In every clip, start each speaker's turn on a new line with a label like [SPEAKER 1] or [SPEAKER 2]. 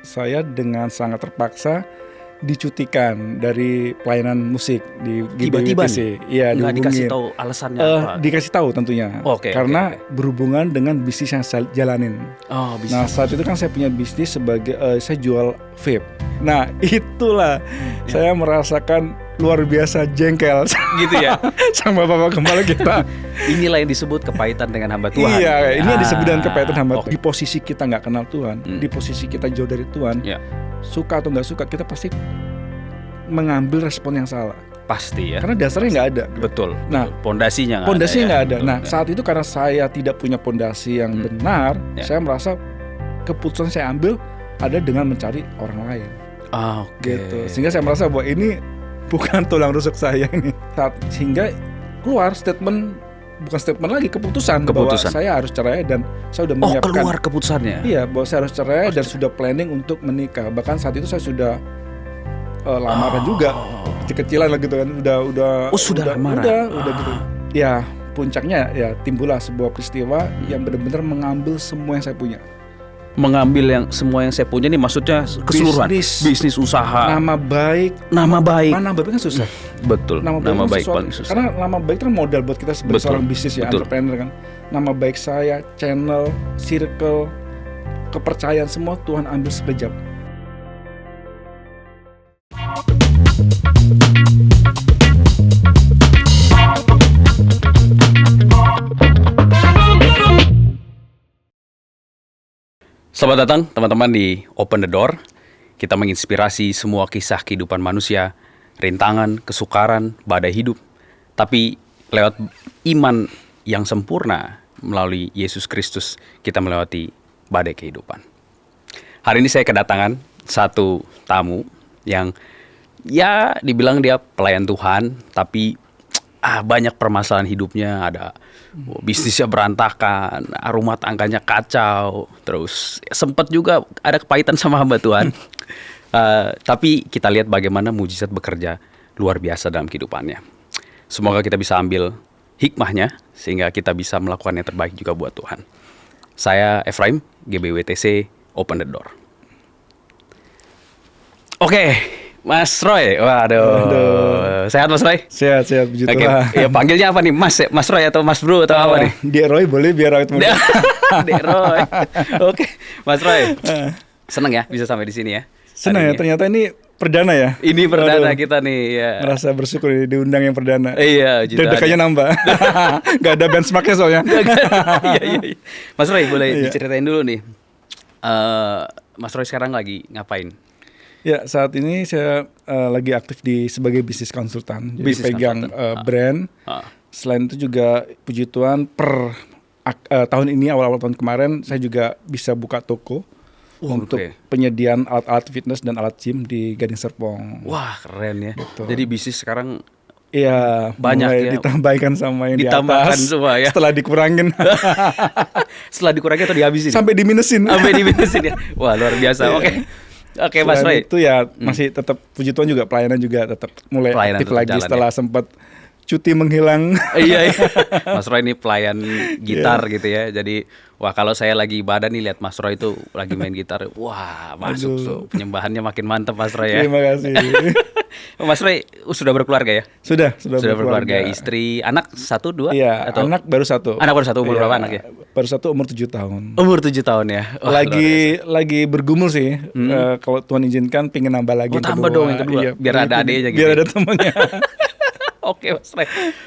[SPEAKER 1] saya dengan sangat terpaksa dicutikan dari pelayanan musik di
[SPEAKER 2] Tiba-tiba
[SPEAKER 1] GBWTC. Iya,
[SPEAKER 2] nggak dikasih
[SPEAKER 1] dihubungin.
[SPEAKER 2] tahu alasannya apa?
[SPEAKER 1] Dikasih tahu tentunya. Karena berhubungan dengan bisnis yang saya jalanin.
[SPEAKER 2] Oh, bisnis.
[SPEAKER 1] Nah, saat itu kan saya punya bisnis sebagai saya jual vape. Nah, itulah saya merasakan luar biasa jengkel
[SPEAKER 2] Gitu ya.
[SPEAKER 1] sama Bapak Gembala kita.
[SPEAKER 2] Inilah yang disebut kepahitan dengan hamba Tuhan.
[SPEAKER 1] Iya, ini yang disebut dengan kepahitan hamba.
[SPEAKER 2] Oke.
[SPEAKER 1] Di posisi kita nggak kenal Tuhan, di posisi kita jauh dari Tuhan, suka atau nggak suka, kita pasti mengambil respon yang salah.
[SPEAKER 2] Pasti ya.
[SPEAKER 1] Karena dasarnya nggak ada.
[SPEAKER 2] Betul.
[SPEAKER 1] Nah,
[SPEAKER 2] pondasinya
[SPEAKER 1] nggak ada. Nah, saat itu karena saya tidak punya pondasi yang benar, saya merasa keputusan saya ambil ada dengan mencari orang lain. Gitu. Sehingga saya merasa bahwa ini bukan tulang rusuk saya ini. Sehingga keluar bukan statement lagi, keputusan bahwa saya harus cerai dan saya sudah menyiapkan.
[SPEAKER 2] Keluar keputusannya.
[SPEAKER 1] Iya, bahwa saya harus cerai dan sudah planning untuk menikah. Bahkan saat itu saya sudah lamaran juga, kecil-kecilan lah gitu kan. Sudah lamaran. Udah gitu. Ya, puncaknya ya timbullah sebuah peristiwa yang benar-benar mengambil semua yang saya punya.
[SPEAKER 2] Mengambil semua yang saya punya nih, maksudnya keseluruhan bisnis usaha, nama baik
[SPEAKER 1] kan susah.
[SPEAKER 2] Betul. Nama baik paling susah.
[SPEAKER 1] Karena nama baik itu kan modal buat kita sebagai seorang bisnis ya, entrepreneur kan. Nama baik saya, channel, circle, kepercayaan, semua Tuhan ambil sekejap.
[SPEAKER 2] Selamat datang teman-teman di Open the Door. Kita menginspirasi semua kisah kehidupan manusia, rintangan, kesukaran, badai hidup. Tapi lewat iman yang sempurna melalui Yesus Kristus, kita melewati badai kehidupan. Hari ini saya kedatangan satu tamu yang ya dibilang dia pelayan Tuhan, tapi banyak permasalahan hidupnya, ada bisnisnya berantakan, rumah tangganya kacau, terus sempat juga ada kepahitan sama hamba Tuhan. Tapi kita lihat bagaimana mujizat bekerja luar biasa dalam kehidupannya. Semoga kita bisa ambil hikmahnya sehingga kita bisa melakukan yang terbaik juga buat Tuhan. Saya Efraim, GBWTC, Open the Door. Oke, Mas Roy. Waduh. Sehat Mas Roy?
[SPEAKER 1] Sehat, puji Tuhan.
[SPEAKER 2] Ya panggilnya apa nih? Mas Roy atau Mas Bro atau apa nih?
[SPEAKER 1] Dek Roy boleh biar awet muda.
[SPEAKER 2] Dek Roy. Oke, Mas Roy. Seneng ya bisa sampai di sini ya?
[SPEAKER 1] Senang ya, ternyata ini perdana ya.
[SPEAKER 2] Ini perdana kita nih ya.
[SPEAKER 1] Merasa bersyukur diundang yang perdana.
[SPEAKER 2] Iya,
[SPEAKER 1] deg-degannya nambah. Gak ada benchmarknya soalnya.
[SPEAKER 2] Iya. Mas Roy boleh diceritain dulu nih. Mas Roy sekarang lagi ngapain?
[SPEAKER 1] Ya, saat ini saya lagi aktif sebagai bisnis konsultan. Jadi pegang brand. Selain itu juga puji Tuhan tahun ini, awal-awal tahun kemarin saya juga bisa buka toko untuk penyediaan alat-alat fitness dan alat gym di Gading Serpong.
[SPEAKER 2] Wah, keren ya.
[SPEAKER 1] Betul.
[SPEAKER 2] Jadi bisnis sekarang
[SPEAKER 1] banyak ya. Ditambahkan sama yang
[SPEAKER 2] ditambahkan
[SPEAKER 1] di atas.
[SPEAKER 2] Semua ya.
[SPEAKER 1] Setelah dikurangin.
[SPEAKER 2] Setelah dikurangin atau dihabisin?
[SPEAKER 1] Sampai diminusin.
[SPEAKER 2] Ya. Wah, luar biasa. Oke, Mas Roy.
[SPEAKER 1] Itu ya masih tetap puji Tuhan juga pelayanan juga tetap mulai pelayanan aktif lagi setelah sempat cuti menghilang.
[SPEAKER 2] Iya. Mas Roy ini pelayan gitar gitu ya. Jadi kalau saya lagi ibadah nih lihat Mas Roy itu lagi main gitar, masuk tuh penyembahannya makin mantap Mas Roy ya.
[SPEAKER 1] Terima kasih.
[SPEAKER 2] Mas Roy sudah berkeluarga ya?
[SPEAKER 1] Sudah
[SPEAKER 2] berkeluarga, istri, anak 1, 2?
[SPEAKER 1] Iya, atau anak baru 1.
[SPEAKER 2] Anak baru 1, umur berapa anak ya?
[SPEAKER 1] Baru 1 umur 7 tahun.
[SPEAKER 2] Umur 7 tahun ya.
[SPEAKER 1] Lagi bergumul sih. Kalau Tuhan izinkan pengen nambah lagi yang kedua.
[SPEAKER 2] Tambah dong yang kedua.
[SPEAKER 1] Iya,
[SPEAKER 2] biar ada adiknya gitu.
[SPEAKER 1] Biar ada temannya.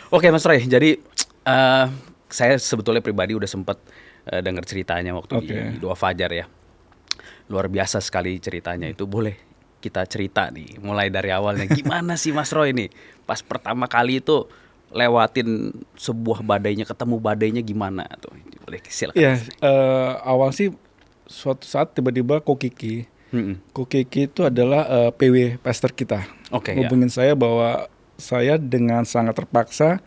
[SPEAKER 2] Oke Mas Roy. Jadi saya sebetulnya pribadi udah sempat dengar ceritanya waktu di Doa Fajar ya. Luar biasa sekali ceritanya itu. Boleh kita cerita nih mulai dari awalnya gimana sih Mas Roy nih pas pertama kali itu lewatin sebuah badainya, ketemu badainya gimana tuh? Boleh silakan.
[SPEAKER 1] Iya, awal sih suatu saat tiba-tiba Ko Kiki itu adalah PW pastor kita. Hubungin saya bahwa saya dengan sangat terpaksa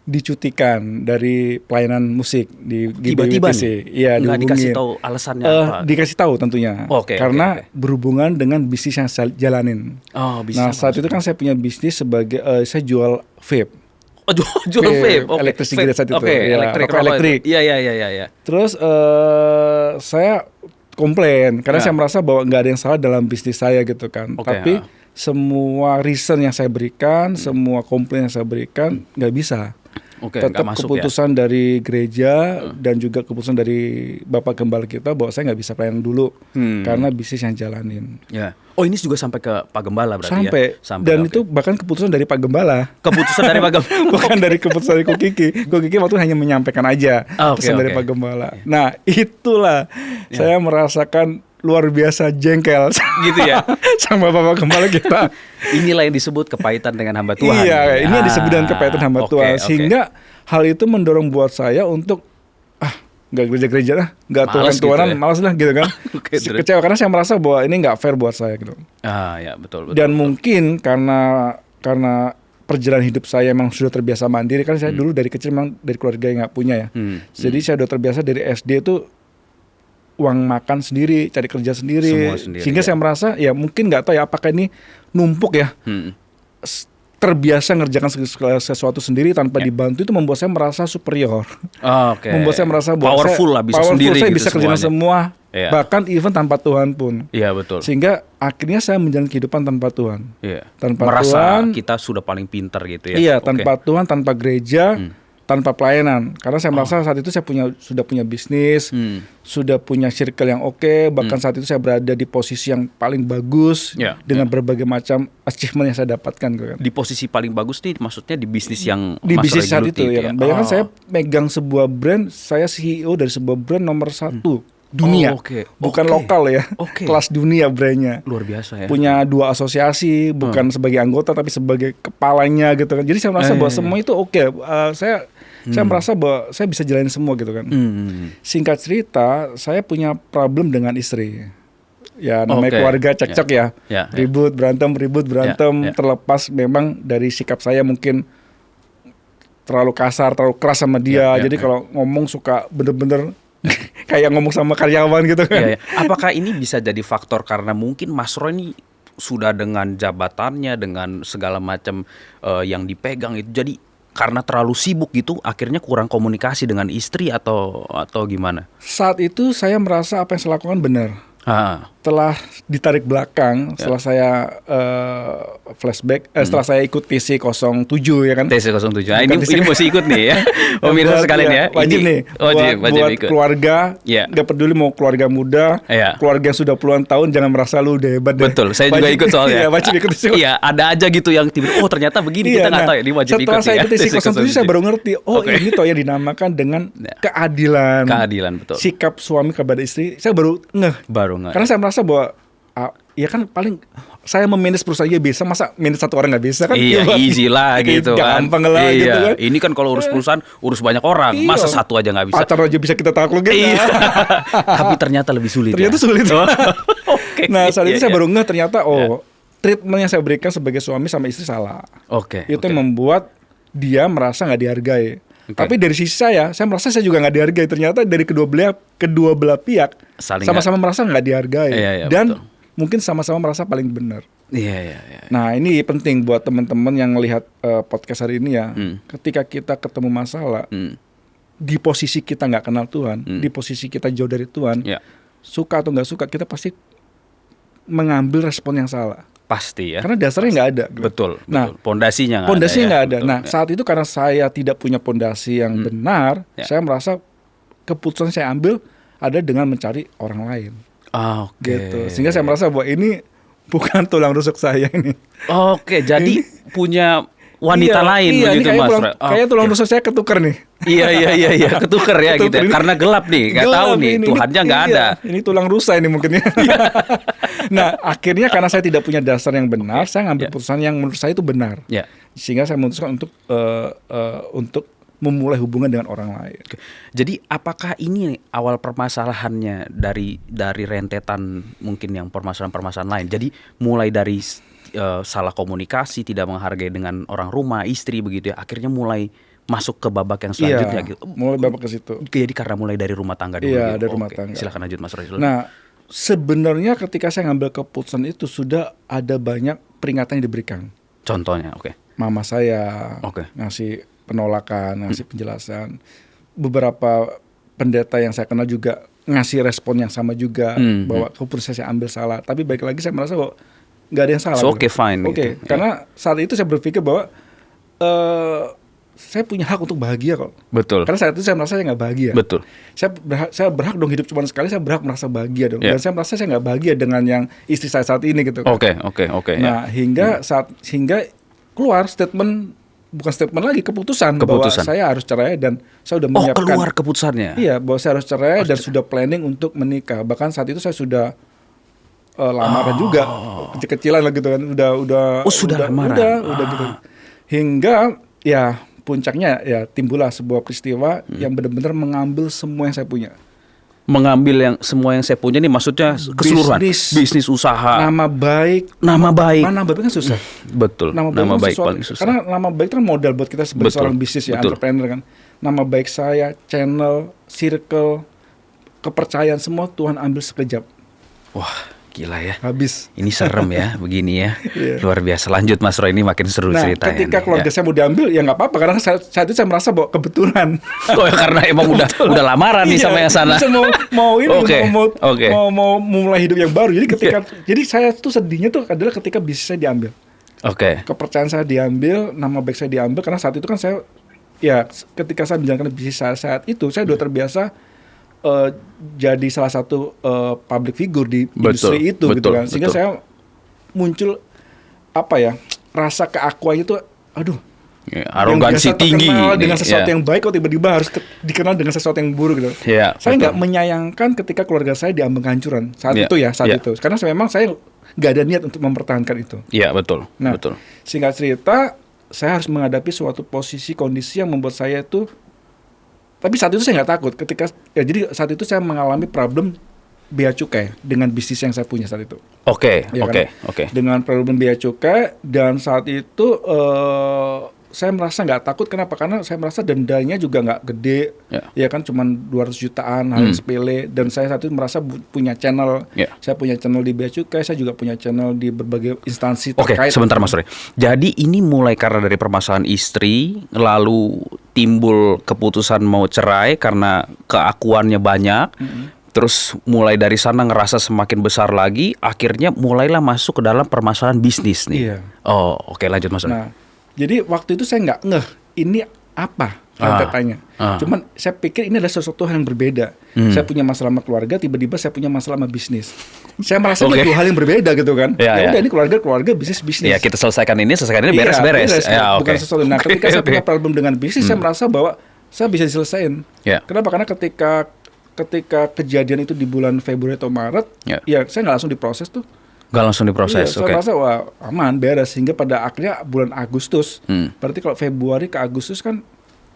[SPEAKER 1] dicutikan dari pelayanan musik di GBWTC. Iya,
[SPEAKER 2] nggak dikasih tahu alasannya apa?
[SPEAKER 1] Dikasih tahu tentunya. Karena berhubungan dengan bisnis yang saya jalanin. Nah, saat itu kan saya punya bisnis sebagai saya jual vape.
[SPEAKER 2] Jual vape.
[SPEAKER 1] Elektrik cigarette saat itu.
[SPEAKER 2] Elektrik.
[SPEAKER 1] Iya.
[SPEAKER 2] Iya.
[SPEAKER 1] Terus saya komplain karena saya merasa bahwa nggak ada yang salah dalam bisnis saya gitu kan. Tapi semua reason yang saya berikan, semua komplain yang saya berikan nggak bisa. Tetap keputusan dari gereja dan juga keputusan dari Bapak Gembala kita bahwa saya nggak bisa pelayanan dulu karena bisnis yang jalanin.
[SPEAKER 2] Oh, ini juga sampai ke Pak Gembala berarti
[SPEAKER 1] sampai. Dan itu bahkan keputusan dari Pak Gembala.
[SPEAKER 2] Keputusan dari Pak Gembala.
[SPEAKER 1] Bukan dari keputusan dari Ko Kiki. Ko Kiki waktu hanya menyampaikan aja keputusan dari Pak Gembala. Nah, itulah saya merasakan luar biasa jengkel
[SPEAKER 2] gitu ya
[SPEAKER 1] sama Bapak Gembala kita.
[SPEAKER 2] Inilah yang disebut kepahitan dengan hamba Tuhan.
[SPEAKER 1] Iya, ini yang disebut dengan kepahitan hamba Tuhan. Sehingga hal itu mendorong buat saya untuk nggak gereja-gereja lah, nggak Tuhan-Tuhanan, gitu malas lah gitu kan. Kecewa karena saya merasa bahwa ini nggak fair buat saya gitu.
[SPEAKER 2] Ya betul.
[SPEAKER 1] Dan mungkin karena perjalanan hidup saya memang sudah terbiasa mandiri kan, saya dulu dari kecil memang dari keluarga yang nggak punya ya. Jadi saya udah terbiasa dari SD itu uang makan sendiri, cari kerja sendiri. Sehingga saya merasa ya mungkin nggak tahu ya apakah ini numpuk ya. Terbiasa ngerjakan sesuatu sendiri tanpa dibantu itu membuat saya merasa superior. Membuat saya merasa bahwa
[SPEAKER 2] powerful lah, bisa sendiri
[SPEAKER 1] saya
[SPEAKER 2] gitu
[SPEAKER 1] bisa kerjakan semua, bahkan even tanpa Tuhan pun.
[SPEAKER 2] Iya betul.
[SPEAKER 1] Sehingga akhirnya saya menjalani kehidupan tanpa Tuhan. Tanpa
[SPEAKER 2] merasa
[SPEAKER 1] Tuhan,
[SPEAKER 2] kita sudah paling pintar gitu ya.
[SPEAKER 1] Iya, tanpa Tuhan, tanpa gereja, tanpa pelayanan. Karena saya merasa saat itu saya sudah punya bisnis, sudah punya circle yang oke, bahkan saat itu saya berada di posisi yang paling bagus dengan berbagai macam achievement yang saya dapatkan.
[SPEAKER 2] Di posisi paling bagus nih maksudnya di bisnis yang
[SPEAKER 1] di bisnis saat itu ya. Bayangkan saya megang sebuah brand, saya CEO dari sebuah brand nomor 1 dunia, bukan lokal ya, kelas dunia brandnya.
[SPEAKER 2] Luar biasa ya.
[SPEAKER 1] Punya 2 asosiasi, bukan sebagai anggota tapi sebagai kepalanya gitu kan. Jadi saya merasa bahwa semua itu saya merasa bahwa saya bisa jalanin semua gitu kan. Singkat cerita, saya punya problem dengan istri. Ya namanya keluarga cekcok ya. Ribut, berantem, terlepas memang dari sikap saya mungkin terlalu kasar, terlalu keras sama dia. Jadi kalau ngomong suka bener-bener kayak ngomong sama karyawan gitu kan.
[SPEAKER 2] Apakah ini bisa jadi faktor karena mungkin Mas Roy ini sudah dengan jabatannya, dengan segala macam yang dipegang itu, jadi karena terlalu sibuk gitu akhirnya kurang komunikasi dengan istri atau gimana?
[SPEAKER 1] Saat itu saya merasa apa yang saya lakukan benar. Setelah ditarik belakang, setelah saya flashback, setelah saya ikut TC07 ya kan.
[SPEAKER 2] TC07. Ini mesti ikut nih ya. Pemirsa sekalian ya.
[SPEAKER 1] Wajib nih. Buat
[SPEAKER 2] ikut.
[SPEAKER 1] Keluarga, gak peduli mau keluarga muda, keluarga yang sudah puluhan tahun, jangan merasa lu udah hebat.
[SPEAKER 2] Betul, saya juga ikut soalnya.
[SPEAKER 1] Wajib ikut TC07.
[SPEAKER 2] Iya, ada aja gitu yang tiba-tiba ternyata begini, kita nggak tahu ya, ini wajib ikut.
[SPEAKER 1] Setelah saya ikut TC07 saya baru ngerti, ini toh yang dinamakan dengan keadilan.
[SPEAKER 2] Keadilan, betul.
[SPEAKER 1] Sikap suami kepada istri, saya baru ngeh. Karena saya merasa bahwa ya kan paling saya memanage perusahaan aja bisa, masa manage satu orang nggak bisa kan?
[SPEAKER 2] Iya, easy lah gitu kan.
[SPEAKER 1] Gampang lah gitu kan.
[SPEAKER 2] Ini kan kalau urus perusahaan urus banyak orang, masa satu aja nggak bisa.
[SPEAKER 1] Pacar aja bisa kita taklukin.
[SPEAKER 2] Tapi ternyata lebih sulit.
[SPEAKER 1] Ternyata sulit. Nah saat itu saya baru ngeh ternyata treatment yang saya berikan sebagai suami sama istri salah. Itu yang membuat dia merasa nggak dihargai. Tapi dari sisi saya merasa saya juga nggak dihargai. Ternyata dari kedua belah pihak sama-sama merasa nggak dihargai dan betul. Mungkin sama-sama merasa paling benar. Nah ini penting buat teman-teman yang melihat podcast hari ini ya. Ketika kita ketemu masalah, di posisi kita nggak kenal Tuhan, di posisi kita jauh dari Tuhan, suka atau nggak suka kita pasti mengambil respon yang salah.
[SPEAKER 2] Pasti ya.
[SPEAKER 1] Karena dasarnya nggak ada.
[SPEAKER 2] Betul. Nah, pondasinya
[SPEAKER 1] nggak ada. Nah, saat itu karena saya tidak punya pondasi yang benar, saya merasa keputusan saya ambil ada dengan mencari orang lain. Gitu. Sehingga saya merasa bahwa ini bukan tulang rusuk saya ini.
[SPEAKER 2] Jadi punya wanita lain begitu Mas.
[SPEAKER 1] Kayak tulang rusuk saya ketukar nih.
[SPEAKER 2] Iya, ketukar ya gitu. Karena gelap nih, nggak tahu nih, Tuhannya nggak ada.
[SPEAKER 1] Ini tulang rusa ini mungkin ya. Nah, akhirnya karena saya tidak punya dasar yang benar, saya ngambil keputusan yang menurut saya itu benar. Sehingga saya memutuskan untuk memulai hubungan dengan orang lain.
[SPEAKER 2] Jadi apakah ini awal permasalahannya dari rentetan mungkin yang permasalahan lain? Jadi mulai dari salah komunikasi, tidak menghargai dengan orang rumah, istri begitu ya. Akhirnya mulai masuk ke babak yang selanjutnya gitu.
[SPEAKER 1] Mulai babak ke situ.
[SPEAKER 2] Jadi karena mulai dari rumah tangga dulu.
[SPEAKER 1] Iya, dari rumah tangga.
[SPEAKER 2] Silakan lanjut Mas Roy.
[SPEAKER 1] Nah, sebenarnya ketika saya ngambil keputusan itu sudah ada banyak peringatan yang diberikan.
[SPEAKER 2] Contohnya,
[SPEAKER 1] Mama saya ngasih penolakan, ngasih penjelasan. Beberapa pendeta yang saya kenal juga ngasih respon yang sama juga bahwa keputusan saya ambil salah. Tapi baik lagi saya merasa bahwa nggak ada yang salah.
[SPEAKER 2] So, okay, fine.
[SPEAKER 1] Oke, karena saat itu saya berpikir bahwa saya punya hak untuk bahagia kok.
[SPEAKER 2] Betul.
[SPEAKER 1] Karena saat itu saya merasa saya nggak bahagia.
[SPEAKER 2] Betul.
[SPEAKER 1] Saya berhak dong hidup cuma sekali. Saya berhak merasa bahagia dong. Dan saya merasa saya nggak bahagia dengan yang istri saya saat ini gitu.
[SPEAKER 2] Oke.
[SPEAKER 1] Nah hingga keluar statement, bukan statement lagi, keputusan bahwa saya harus cerai dan saya sudah menyiapkan.
[SPEAKER 2] Keluar keputusannya.
[SPEAKER 1] Iya, bahwa saya harus cerai dan sudah planning untuk menikah. Bahkan saat itu saya sudah lamaran juga, kecil-kecilan lah gitu kan. Sudah lamaran. Udah gitu. Hingga ya puncaknya ya timbullah sebuah peristiwa yang benar-benar mengambil semua yang saya punya.
[SPEAKER 2] Mengambil semua yang saya punya nih maksudnya keseluruhan bisnis usaha.
[SPEAKER 1] Nama baik kan susah.
[SPEAKER 2] Betul. Nama baik paling susah.
[SPEAKER 1] Karena nama baik itu kan modal buat kita sebagai seorang bisnis ya, entrepreneur kan. Nama baik saya, channel, circle, kepercayaan semua Tuhan ambil sekejap.
[SPEAKER 2] Wah, gila ya.
[SPEAKER 1] Habis.
[SPEAKER 2] Ini serem ya, begini ya. Luar biasa. Lanjut Mas Roy, ini makin seru ceritanya.
[SPEAKER 1] Ketika keluarga saya mau diambil, ya nggak apa-apa. Karena saat itu saya merasa bahwa kebetulan.
[SPEAKER 2] Karena emang udah lamaran nih sama yang sana.
[SPEAKER 1] Mau mulai hidup yang baru. Jadi saya tuh sedihnya tuh adalah ketika bisnis saya diambil. Kepercayaan saya diambil, nama baik saya diambil. Karena saat itu kan saya, ya ketika saya menjalankan bisnis saya saat itu, saya sudah terbiasa jadi salah satu public figure di industri itu gitu kan. Sehingga saya muncul rasa keakuan itu,
[SPEAKER 2] arogansi tinggi
[SPEAKER 1] dengan sesuatu yang baik kok tiba-tiba harus dikenal dengan sesuatu yang buruk gitu. Saya nggak menyayangkan ketika keluarga saya diambang kehancuran saat itu. Karena memang saya nggak ada niat untuk mempertahankan itu. Betul. Singkat cerita, saya harus menghadapi suatu posisi kondisi yang membuat saya itu. Tapi saat itu saya nggak takut. Jadi saat itu saya mengalami problem bea cukai dengan bisnis yang saya punya saat itu. Oke. Dengan problem bea cukai, dan saat itu saya merasa nggak takut. Kenapa? Karena saya merasa dendanya juga nggak gede, ya kan, cuma 200 jutaan, hal yang sepele. Dan saya saat itu merasa punya channel. Saya punya channel di bea cukai, saya juga punya channel di berbagai instansi terkait.
[SPEAKER 2] Sebentar Mas Roy. Jadi ini mulai karena dari permasalahan istri, lalu timbul keputusan mau cerai karena keakuannya banyak. Terus mulai dari sana ngerasa semakin besar lagi, akhirnya mulailah masuk ke dalam permasalahan bisnis nih. Lanjut Mas Roy.
[SPEAKER 1] Nah, jadi waktu itu saya nggak ngeh ini apa rentetannya. Cuman saya pikir ini adalah sesuatu hal yang berbeda. Saya punya masalah sama keluarga, tiba-tiba saya punya masalah sama bisnis. Saya merasa ini dua hal yang berbeda gitu kan. Udah ini keluarga, bisnis.
[SPEAKER 2] Ya kita selesaikan ini beres-beres.
[SPEAKER 1] Bukan sesuatu. Nah, ketika saya punya problem dengan bisnis, saya merasa bahwa saya bisa diselesaikan. Kenapa? Karena ketika kejadian itu di bulan Februari atau Maret, ya saya nggak langsung diproses tuh.
[SPEAKER 2] Gak langsung diproses,
[SPEAKER 1] saya rasa aman, beres. Sehingga pada akhirnya bulan Agustus, berarti kalau Februari ke Agustus kan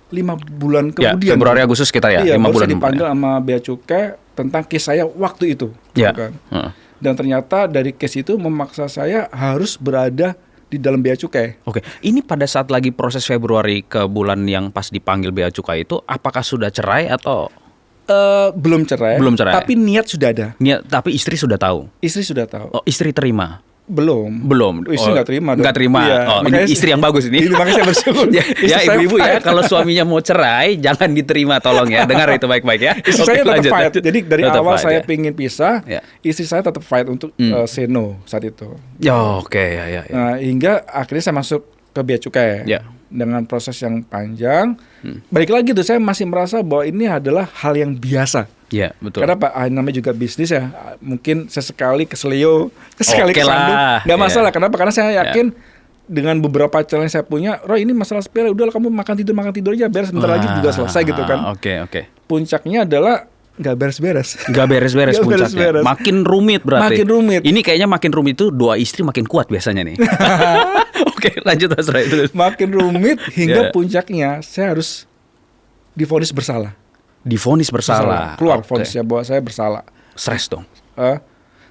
[SPEAKER 1] 5 bulan kemudian.
[SPEAKER 2] Februari Agustus kita 5 bulan.
[SPEAKER 1] Saya dipanggil sama Bea Cukai tentang case saya waktu itu. Kan? Dan ternyata dari case itu memaksa saya harus berada di dalam Bea Cukai.
[SPEAKER 2] Ini pada saat lagi proses Februari ke bulan yang pas dipanggil Bea Cukai itu, apakah sudah cerai atau?
[SPEAKER 1] Belum cerai. Tapi niat sudah ada.
[SPEAKER 2] Tapi istri sudah tahu.
[SPEAKER 1] Istri sudah tahu.
[SPEAKER 2] Istri terima.
[SPEAKER 1] Belum.
[SPEAKER 2] Istri
[SPEAKER 1] nggak terima.
[SPEAKER 2] Nggak terima. Ini istri yang bagus ini.
[SPEAKER 1] Makanya saya bersyukur.
[SPEAKER 2] Ibu-ibu ya, kalau suaminya mau cerai, jangan diterima, tolong ya. Dengar itu baik-baik ya.
[SPEAKER 1] Istri saya tetap fight. Jadi dari awal saya pingin pisah, istri saya tetap fight untuk say no saat itu. Nah, hingga akhirnya saya masuk ke Bea Cukai. Dengan proses yang panjang, balik lagi tuh saya masih merasa bahwa ini adalah hal yang biasa.
[SPEAKER 2] Betul.
[SPEAKER 1] Karena namanya juga bisnis ya, mungkin sesekali keselio, sesekali kesandung, nggak masalah. Kenapa? Karena saya yakin dengan beberapa challenge saya punya, Roy ini masalah sepele, udahlah kamu makan tidur aja, beres sebentar lagi juga selesai gitu kan. Puncaknya adalah nggak beres-beres
[SPEAKER 2] puncaknya. Makin rumit berarti.
[SPEAKER 1] Makin rumit.
[SPEAKER 2] Ini kayaknya makin rumit itu dua istri makin kuat biasanya nih. Lanjut Mas Roy.
[SPEAKER 1] Makin rumit hingga puncaknya saya harus divonis bersalah. Keluar vonisnya bahwa saya bersalah.
[SPEAKER 2] Stres dong.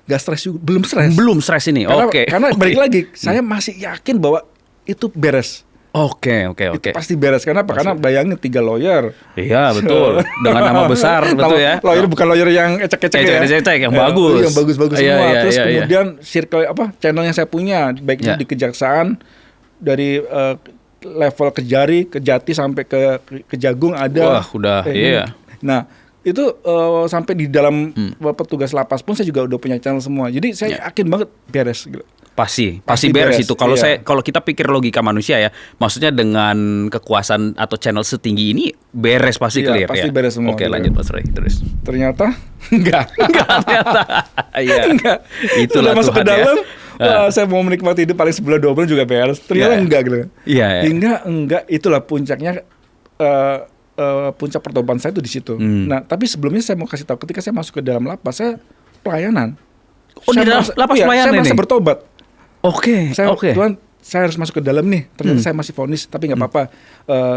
[SPEAKER 1] Gak stres juga, belum stres
[SPEAKER 2] ini.
[SPEAKER 1] Karena balik lagi, saya masih yakin bahwa itu beres. Itu pasti beres. Kenapa? Karena bayangin 3 lawyer.
[SPEAKER 2] Iya betul. Dengan nama besar, betul ya.
[SPEAKER 1] Lawyer bukan lawyer yang ecek-ecek
[SPEAKER 2] yang bagus.
[SPEAKER 1] Yang bagus-bagus semua. Terus kemudian circle channel yang saya punya, baik itu di kejaksaan, dari level Kejari, Kejati sampai ke Kejagung ada.
[SPEAKER 2] Wah, udah.
[SPEAKER 1] Nah, Itu sampai di dalam petugas lapas pun saya juga udah punya channel semua. Jadi saya yakin banget beres gitu.
[SPEAKER 2] Pasti beres itu. Kalau kita pikir logika manusia ya, maksudnya dengan kekuasaan atau channel setinggi ini beres pasti clear
[SPEAKER 1] pasti
[SPEAKER 2] ya.
[SPEAKER 1] beres semua.
[SPEAKER 2] Oke, lanjut Mas Roy terus.
[SPEAKER 1] Ternyata enggak.
[SPEAKER 2] Ternyata. Iya.
[SPEAKER 1] Enggak.
[SPEAKER 2] Itulah
[SPEAKER 1] Sudah masuk
[SPEAKER 2] Tuhan
[SPEAKER 1] ke dalam.
[SPEAKER 2] ya.
[SPEAKER 1] Saya mau menikmati hidup paling sebulan 2 bulan juga beres. Ternyata enggak gitu.
[SPEAKER 2] Iya.
[SPEAKER 1] Hingga enggak, itulah puncaknya. Puncak pertobatan saya itu di situ. Nah, tapi sebelumnya saya mau kasih tahu, ketika saya masuk ke dalam lapas, saya pelayanan.
[SPEAKER 2] Oh, di dalam lapas pelayanan
[SPEAKER 1] saya merasa
[SPEAKER 2] ini?
[SPEAKER 1] bertobat.
[SPEAKER 2] Oke.
[SPEAKER 1] Tuhan, saya harus masuk ke dalam nih. Ternyata saya masih vonis, tapi nggak apa-apa.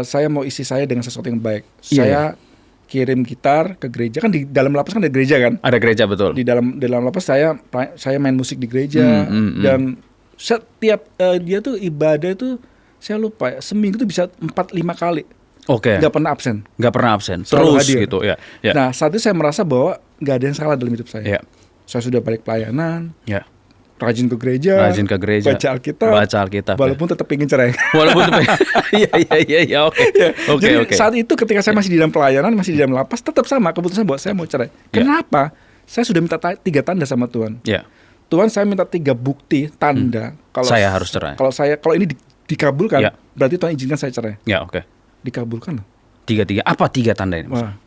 [SPEAKER 1] Saya mau isi saya dengan sesuatu yang baik. Saya kirim gitar ke gereja, kan di dalam lapas kan ada gereja kan?
[SPEAKER 2] Ada gereja, betul.
[SPEAKER 1] Di dalam lapas saya main musik di gereja dan setiap dia tuh ibadah itu saya lupa ya, seminggu tuh bisa 4-5 kali.
[SPEAKER 2] Oke.
[SPEAKER 1] Nggak pernah absen.
[SPEAKER 2] Nggak pernah absen.
[SPEAKER 1] Selalu
[SPEAKER 2] Terus
[SPEAKER 1] hadir.
[SPEAKER 2] gitu ya.
[SPEAKER 1] Nah, saat itu saya merasa bahwa nggak ada yang salah dalam hidup saya.
[SPEAKER 2] Ya.
[SPEAKER 1] Saya sudah balik pelayanan,
[SPEAKER 2] Ya.
[SPEAKER 1] rajin ke gereja, baca Alkitab, walaupun tetap ingin cerai.
[SPEAKER 2] Walaupun iya, oke.
[SPEAKER 1] Jadi
[SPEAKER 2] Oke.
[SPEAKER 1] saat itu ketika saya masih di dalam pelayanan, masih di dalam lapas, tetap sama keputusan bahwa saya mau cerai. Kenapa? Saya sudah minta 3 tanda sama Tuhan.
[SPEAKER 2] Ya.
[SPEAKER 1] Tuhan, saya minta 3 bukti tanda kalau
[SPEAKER 2] saya harus cerai.
[SPEAKER 1] Kalau ini dikabulkan, berarti Tuhan izinkan saya cerai.
[SPEAKER 2] Ya, oke.
[SPEAKER 1] Dikabulkan loh.
[SPEAKER 2] 3 apa 3 tanda ini?
[SPEAKER 1] Wah.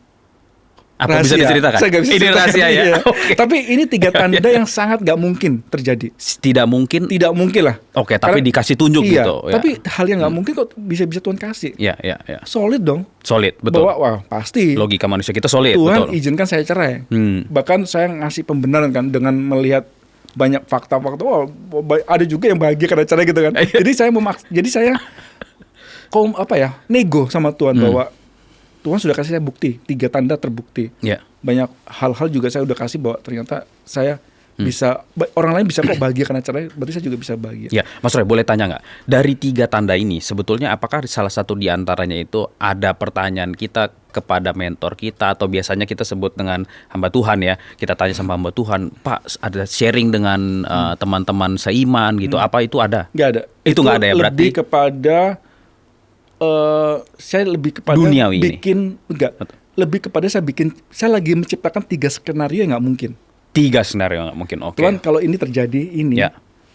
[SPEAKER 2] Apa
[SPEAKER 1] Rahasia.
[SPEAKER 2] bisa diceritakan?
[SPEAKER 1] Saya gak bisa
[SPEAKER 2] Ini
[SPEAKER 1] ceritakan,
[SPEAKER 2] rahasia ya.
[SPEAKER 1] iya.
[SPEAKER 2] Oke.
[SPEAKER 1] Tapi ini 3 tanda yang sangat gak mungkin terjadi.
[SPEAKER 2] Tidak mungkin.
[SPEAKER 1] Tidak mungkin lah.
[SPEAKER 2] Oke, tapi dikasih tunjuk
[SPEAKER 1] iya,
[SPEAKER 2] gitu.
[SPEAKER 1] Tapi hal yang gak mungkin kok bisa Tuhan kasih.
[SPEAKER 2] Ya.
[SPEAKER 1] Solid dong.
[SPEAKER 2] Solid, betul.
[SPEAKER 1] Bahwa wah pasti.
[SPEAKER 2] Logika manusia kita solid,
[SPEAKER 1] Tuhan
[SPEAKER 2] betul.
[SPEAKER 1] izinkan saya cerai. Bahkan saya ngasih pembenaran kan dengan melihat banyak fakta-fakta. Wah, ada juga yang bahagia karena cerai gitu kan. Jadi saya nego sama Tuhan bahwa Tuhan sudah kasih saya bukti, 3 tanda terbukti.
[SPEAKER 2] Ya.
[SPEAKER 1] Banyak hal-hal juga saya udah kasih bahwa ternyata saya bisa, orang lain bisa kok bahagia karena cerai, berarti saya juga bisa bahagia.
[SPEAKER 2] Ya, Mas Roy, boleh tanya nggak? Dari 3 tanda ini, sebetulnya apakah salah satu di antaranya itu ada pertanyaan kita kepada mentor kita, atau biasanya kita sebut dengan hamba Tuhan ya? Kita tanya sama hamba Tuhan, Pak, ada sharing dengan teman-teman seiman gitu? Apa itu ada?
[SPEAKER 1] Nggak ada.
[SPEAKER 2] Itu nggak ada ya berarti?
[SPEAKER 1] Lebih kepada saya lebih kepada
[SPEAKER 2] duniawi
[SPEAKER 1] bikin ini. Lebih kepada saya lagi menciptakan 3 skenario yang nggak mungkin.
[SPEAKER 2] 3 skenario nggak mungkin, oke.
[SPEAKER 1] Tuhan, kalau ini terjadi ini,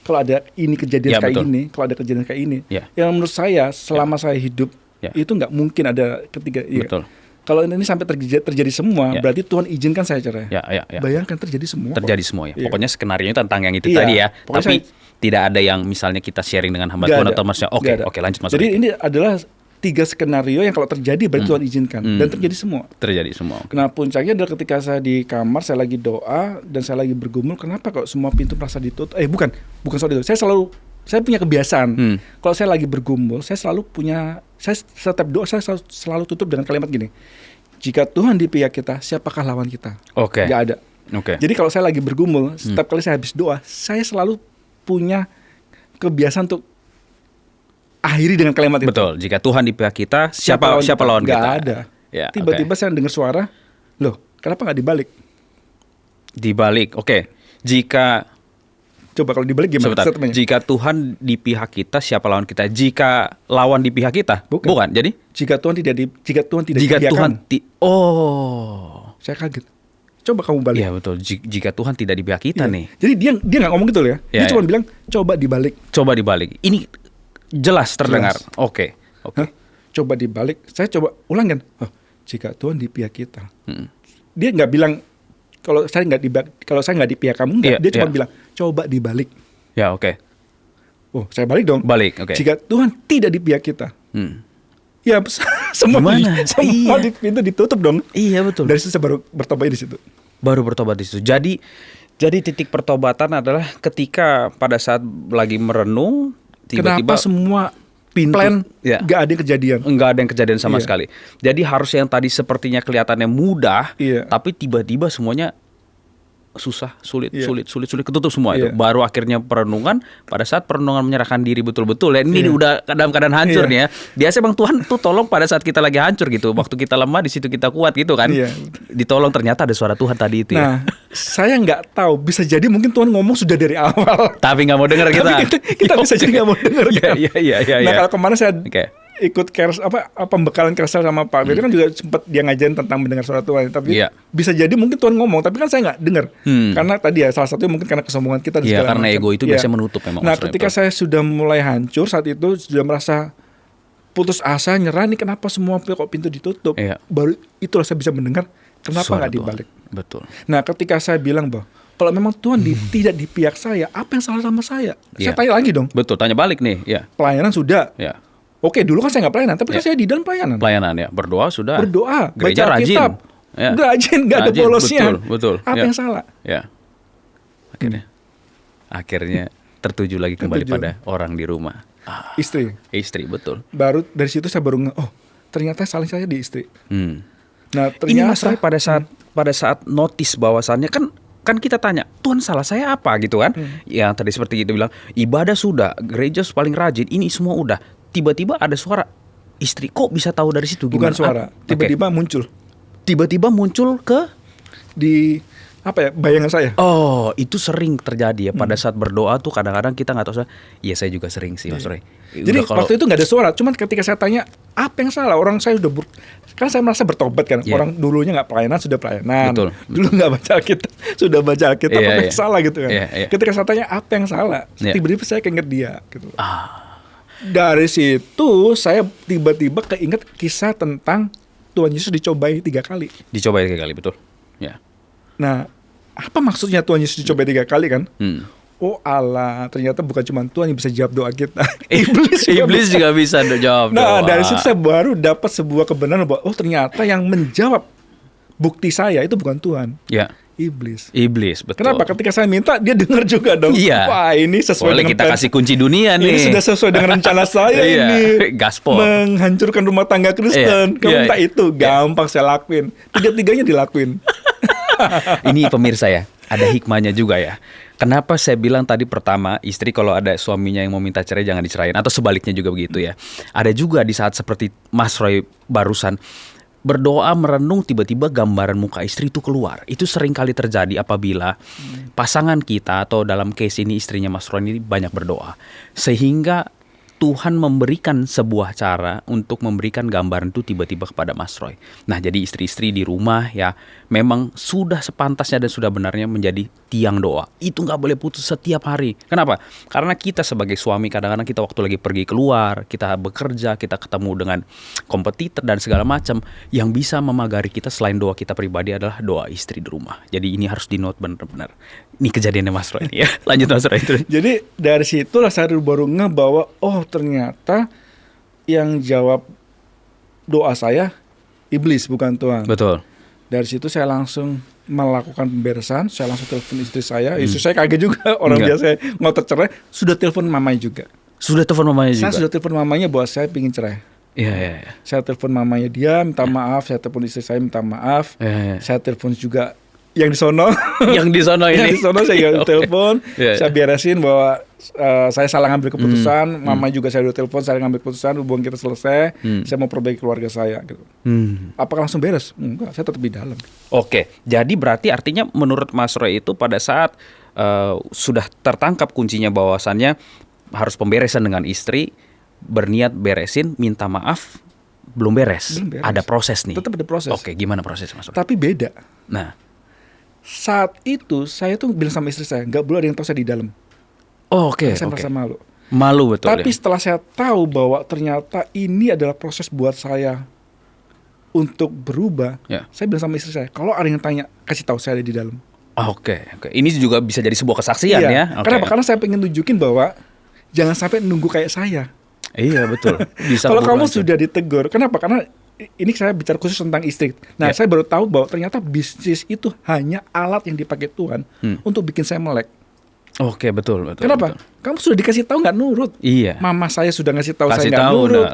[SPEAKER 1] kalau ada ini kejadian kayak
[SPEAKER 2] betul.
[SPEAKER 1] ini, kalau ada kejadian kayak ini,
[SPEAKER 2] Ya.
[SPEAKER 1] yang menurut saya selama saya hidup itu nggak mungkin ada ketiga.
[SPEAKER 2] Betul.
[SPEAKER 1] Kalau ini sampai terjadi semua, berarti Tuhan izinkan saya cerai.
[SPEAKER 2] Ya.
[SPEAKER 1] Bayangkan terjadi semua.
[SPEAKER 2] Terjadi semua ya.
[SPEAKER 1] Iya.
[SPEAKER 2] Pokoknya skenario tentang yang itu
[SPEAKER 1] Iya.
[SPEAKER 2] tadi ya.
[SPEAKER 1] Pokoknya
[SPEAKER 2] Tapi tidak ada yang misalnya kita sharing dengan hamba
[SPEAKER 1] Nggak
[SPEAKER 2] Tuhan
[SPEAKER 1] ada.
[SPEAKER 2] atau maksudnya. Oke, lanjut Mas.
[SPEAKER 1] Jadi
[SPEAKER 2] Roy.
[SPEAKER 1] ini adalah 3 skenario yang kalau terjadi berarti Tuhan izinkan dan terjadi semua.
[SPEAKER 2] Terjadi semua. Oke.
[SPEAKER 1] Nah, puncaknya adalah ketika saya di kamar, saya lagi doa dan saya lagi bergumul, kenapa kok semua pintu merasa ditutup? Bukan soal itu. Saya punya kebiasaan. Kalau saya lagi bergumul, saya setiap doa saya selalu tutup dengan kalimat gini. Jika Tuhan di pihak kita, siapakah lawan kita?
[SPEAKER 2] Oke.
[SPEAKER 1] Gak ada.
[SPEAKER 2] Oke.
[SPEAKER 1] Jadi kalau saya lagi bergumul, setiap kali saya habis doa, saya selalu punya kebiasaan untuk akhiri dengan kalimat itu.
[SPEAKER 2] Betul. Jika Tuhan di pihak kita, siapa lawan kita?
[SPEAKER 1] Gak ada.
[SPEAKER 2] Ya,
[SPEAKER 1] Tiba-tiba saya dengar suara, loh, kenapa nggak dibalik?
[SPEAKER 2] Dibalik. Oke. Jika
[SPEAKER 1] Coba kalau dibalik gimana?
[SPEAKER 2] sebentar. Jika Tuhan di pihak kita, siapa lawan kita? Jika lawan di pihak kita? Bukan. Jadi
[SPEAKER 1] jika Tuhan tidak
[SPEAKER 2] jika
[SPEAKER 1] dipihakan,
[SPEAKER 2] Tuhan
[SPEAKER 1] saya kaget. Coba kamu balik.
[SPEAKER 2] Iya betul. Jika Tuhan tidak di pihak kita nih.
[SPEAKER 1] Jadi dia nggak ngomong gitu ya. Dia cuma bilang coba dibalik.
[SPEAKER 2] Coba dibalik. Ini jelas terdengar. Oke.
[SPEAKER 1] Coba dibalik. Saya coba ulang kan. Jika Tuhan di pihak kita. Dia nggak bilang kalau saya nggak di pihak kamu nggak. Dia cuma bilang coba dibalik.
[SPEAKER 2] Ya oke.
[SPEAKER 1] Oh, saya balik dong.
[SPEAKER 2] Balik. Oke.
[SPEAKER 1] Jika Tuhan tidak di pihak kita. Ya semua pintu ditutup dong.
[SPEAKER 2] Iya betul.
[SPEAKER 1] Dari situ saya baru bertobat di situ.
[SPEAKER 2] Baru bertobat di situ. Jadi titik pertobatan adalah ketika pada saat lagi merenung tiba-tiba
[SPEAKER 1] kenapa semua
[SPEAKER 2] pintu
[SPEAKER 1] nggak ada yang kejadian.
[SPEAKER 2] Nggak ada yang kejadian sama sekali. Jadi harus yang tadi sepertinya kelihatannya mudah, tapi tiba-tiba semuanya susah, sulit ketutup semua itu. Baru akhirnya perenungan, pada saat perenungan menyerahkan diri betul-betul. Ini udah dalam keadaan hancur nih ya. Biasa Bang Tuhan tuh tolong pada saat kita lagi hancur gitu. Waktu kita lemah di situ kita kuat gitu kan. Ditolong, ternyata ada suara Tuhan tadi itu ya.
[SPEAKER 1] Nah, saya nggak tahu, bisa jadi mungkin Tuhan ngomong sudah dari awal.
[SPEAKER 2] Tapi nggak mau dengar kita.
[SPEAKER 1] Kita bisa jadi nggak mau dengar kan.
[SPEAKER 2] Iya.
[SPEAKER 1] Nah, kalau kemarin saya ikut pembekalan Kersel sama Pak Ferry kan juga sempat dia ngajarin tentang mendengar suara Tuhan. Tapi bisa jadi mungkin Tuhan ngomong, tapi kan saya nggak dengar. Karena tadi ya salah satunya mungkin karena kesombongan kita.
[SPEAKER 2] Iya, karena ego itu biasanya menutup memang.
[SPEAKER 1] Nah, ketika saya sudah mulai hancur saat itu, sudah merasa putus asa, nyerah nih, kenapa semua kok pintu ditutup? Baru itulah saya bisa mendengar kenapa nggak dibalik.
[SPEAKER 2] Betul.
[SPEAKER 1] Nah, ketika saya bilang bahwa kalau memang Tuhan tidak di pihak saya, apa yang salah sama saya? Saya tanya lagi dong.
[SPEAKER 2] Betul, tanya balik nih.
[SPEAKER 1] Pelayanan sudah. Oke, dulu kan saya nggak pelayanan, tapi kan saya di dalam pelayanan.
[SPEAKER 2] Pelayanan ya, berdoa sudah.
[SPEAKER 1] Berdoa,
[SPEAKER 2] gereja
[SPEAKER 1] baca
[SPEAKER 2] rajin.
[SPEAKER 1] Alkitab. Rajin, nggak ada bolosnya.
[SPEAKER 2] Betul.
[SPEAKER 1] Apa yang salah?
[SPEAKER 2] Ya. Akhirnya tertuju lagi kembali pada orang di rumah. Istri, betul.
[SPEAKER 1] Baru dari situ saya baru ternyata saling saya di istri.
[SPEAKER 2] Nah, ternyata ini Mas Roy pada saat notice bahwasannya kan kita tanya, Tuhan salah saya apa gitu kan? Yang tadi seperti itu bilang, ibadah sudah, gereja paling rajin, ini semua udah. Tiba-tiba ada suara istri, kok bisa tahu dari situ?
[SPEAKER 1] Bukan suara, tiba-tiba muncul.
[SPEAKER 2] Tiba-tiba muncul
[SPEAKER 1] di bayangan saya.
[SPEAKER 2] Oh, itu sering terjadi ya pada saat berdoa tuh kadang-kadang kita nggak tahu. Iya, saya juga sering sih, Mas Roy.
[SPEAKER 1] Jadi waktu itu nggak ada suara, cuman ketika saya tanya apa yang salah, orang saya udah kan saya merasa bertobat kan. Orang dulunya nggak pelayanan sudah pelayanan. Betul. Dulu nggak baca Alkitab, sudah baca Alkitab, apa yang salah gitu kan. Ketika saya tanya apa yang salah, tiba-tiba saya keinget dia gitu. Dari situ saya tiba-tiba keinget kisah tentang Tuhan Yesus dicobai 3 kali.
[SPEAKER 2] Dicobai 3 kali, betul. Ya.
[SPEAKER 1] Nah, apa maksudnya Tuhan Yesus dicobai 3 kali kan? Oh Allah, ternyata bukan cuma Tuhan yang bisa jawab doa kita.
[SPEAKER 2] Iblis juga bisa jawab doa.
[SPEAKER 1] Nah, dari situ saya baru dapat sebuah kebenaran bahwa ternyata yang menjawab bukti saya itu bukan Tuhan. Ya. Iblis, betul. Kenapa? Ketika saya minta, dia dengar juga dong.
[SPEAKER 2] Iya.
[SPEAKER 1] Wah, ini sesuai dengan
[SPEAKER 2] kita kasih kunci dunia nih.
[SPEAKER 1] Ini sudah sesuai dengan rencana saya ini.
[SPEAKER 2] Gaspol.
[SPEAKER 1] Menghancurkan rumah tangga Kristen. Kamu minta itu, gampang saya lakuin. 3-tiganya dilakuin.
[SPEAKER 2] Ini pemirsa ya, ada hikmahnya juga ya. Kenapa saya bilang tadi pertama, istri kalau ada suaminya yang mau minta cerai jangan dicerain, atau sebaliknya juga begitu ya. Ada juga di saat seperti Mas Roy barusan berdoa merenung, tiba-tiba gambaran muka istri itu keluar. Itu sering kali terjadi apabila pasangan kita atau dalam case ini istrinya Mas Roy ini banyak berdoa, sehingga Tuhan memberikan sebuah cara untuk memberikan gambaran itu tiba-tiba kepada Mas Roy. Nah, jadi istri-istri di rumah ya memang sudah sepantasnya dan sudah benarnya menjadi tiang doa. Itu nggak boleh putus setiap hari. Kenapa? Karena kita sebagai suami kadang-kadang kita waktu lagi pergi keluar, kita bekerja, kita ketemu dengan kompetitor dan segala macam. Yang bisa memagari kita selain doa kita pribadi adalah doa istri di rumah. Jadi ini harus di-note benar-benar. Ini kejadiannya Mas Roy ya. Lanjut Mas Roy.
[SPEAKER 1] Jadi dari situlah saya baru ngeh bahwa ternyata yang jawab doa saya iblis bukan Tuhan.
[SPEAKER 2] Betul.
[SPEAKER 1] Dari situ saya langsung melakukan pemberesan, saya langsung telepon istri saya. Istri saya kaget juga, orang biasa ngotot cerai, sudah telepon mamanya juga.
[SPEAKER 2] Sudah telepon mamanya juga.
[SPEAKER 1] Saya sudah telepon mamanya bahwa saya ingin cerai.
[SPEAKER 2] Iya.
[SPEAKER 1] Saya telepon mamanya dia minta maaf, saya telepon istri saya minta maaf. Saya telepon juga yang di sono.
[SPEAKER 2] Yang di sono ini.
[SPEAKER 1] Yang di sono saya telepon, saya beresin bahwa saya salah ngambil keputusan, mama juga saya udah telepon, saya ngambil keputusan, hubungan kita selesai, saya mau perbaiki keluarga saya gitu. Apakah langsung beres? Enggak, saya tetap di dalam.
[SPEAKER 2] Oke, jadi berarti artinya menurut Mas Roy itu pada saat sudah tertangkap kuncinya bahwasannya harus pemberesan dengan istri, berniat beresin, minta maaf, belum beres. Ada proses nih.
[SPEAKER 1] Tetap ada proses.
[SPEAKER 2] Oke, gimana proses Mas Roy?
[SPEAKER 1] Tapi beda.
[SPEAKER 2] Nah,
[SPEAKER 1] saat itu saya tuh bilang sama istri saya, nggak boleh ada yang tahu saya di dalam.
[SPEAKER 2] Oke.
[SPEAKER 1] Saya merasa malu.
[SPEAKER 2] Malu betul.
[SPEAKER 1] Tapi setelah saya tahu bahwa ternyata ini adalah proses buat saya untuk berubah, saya bilang sama istri saya, kalau ada yang tanya, kasih tahu saya ada di dalam.
[SPEAKER 2] Oke. Ini juga bisa jadi sebuah kesaksian ya.
[SPEAKER 1] Kenapa? Karena saya pengen tunjukin bahwa jangan sampai nunggu kayak saya.
[SPEAKER 2] Iya betul.
[SPEAKER 1] Kalau kamu sudah ditegur, kenapa? Karena ini saya bicara khusus tentang istri. Nah, saya baru tahu bahwa ternyata bisnis itu hanya alat yang dipakai Tuhan untuk bikin saya melek.
[SPEAKER 2] Oke, betul.
[SPEAKER 1] Kenapa?
[SPEAKER 2] Betul.
[SPEAKER 1] Kamu sudah dikasih tahu nggak nurut?
[SPEAKER 2] Iya.
[SPEAKER 1] Mama saya sudah ngasih tahu saya nggak nurut.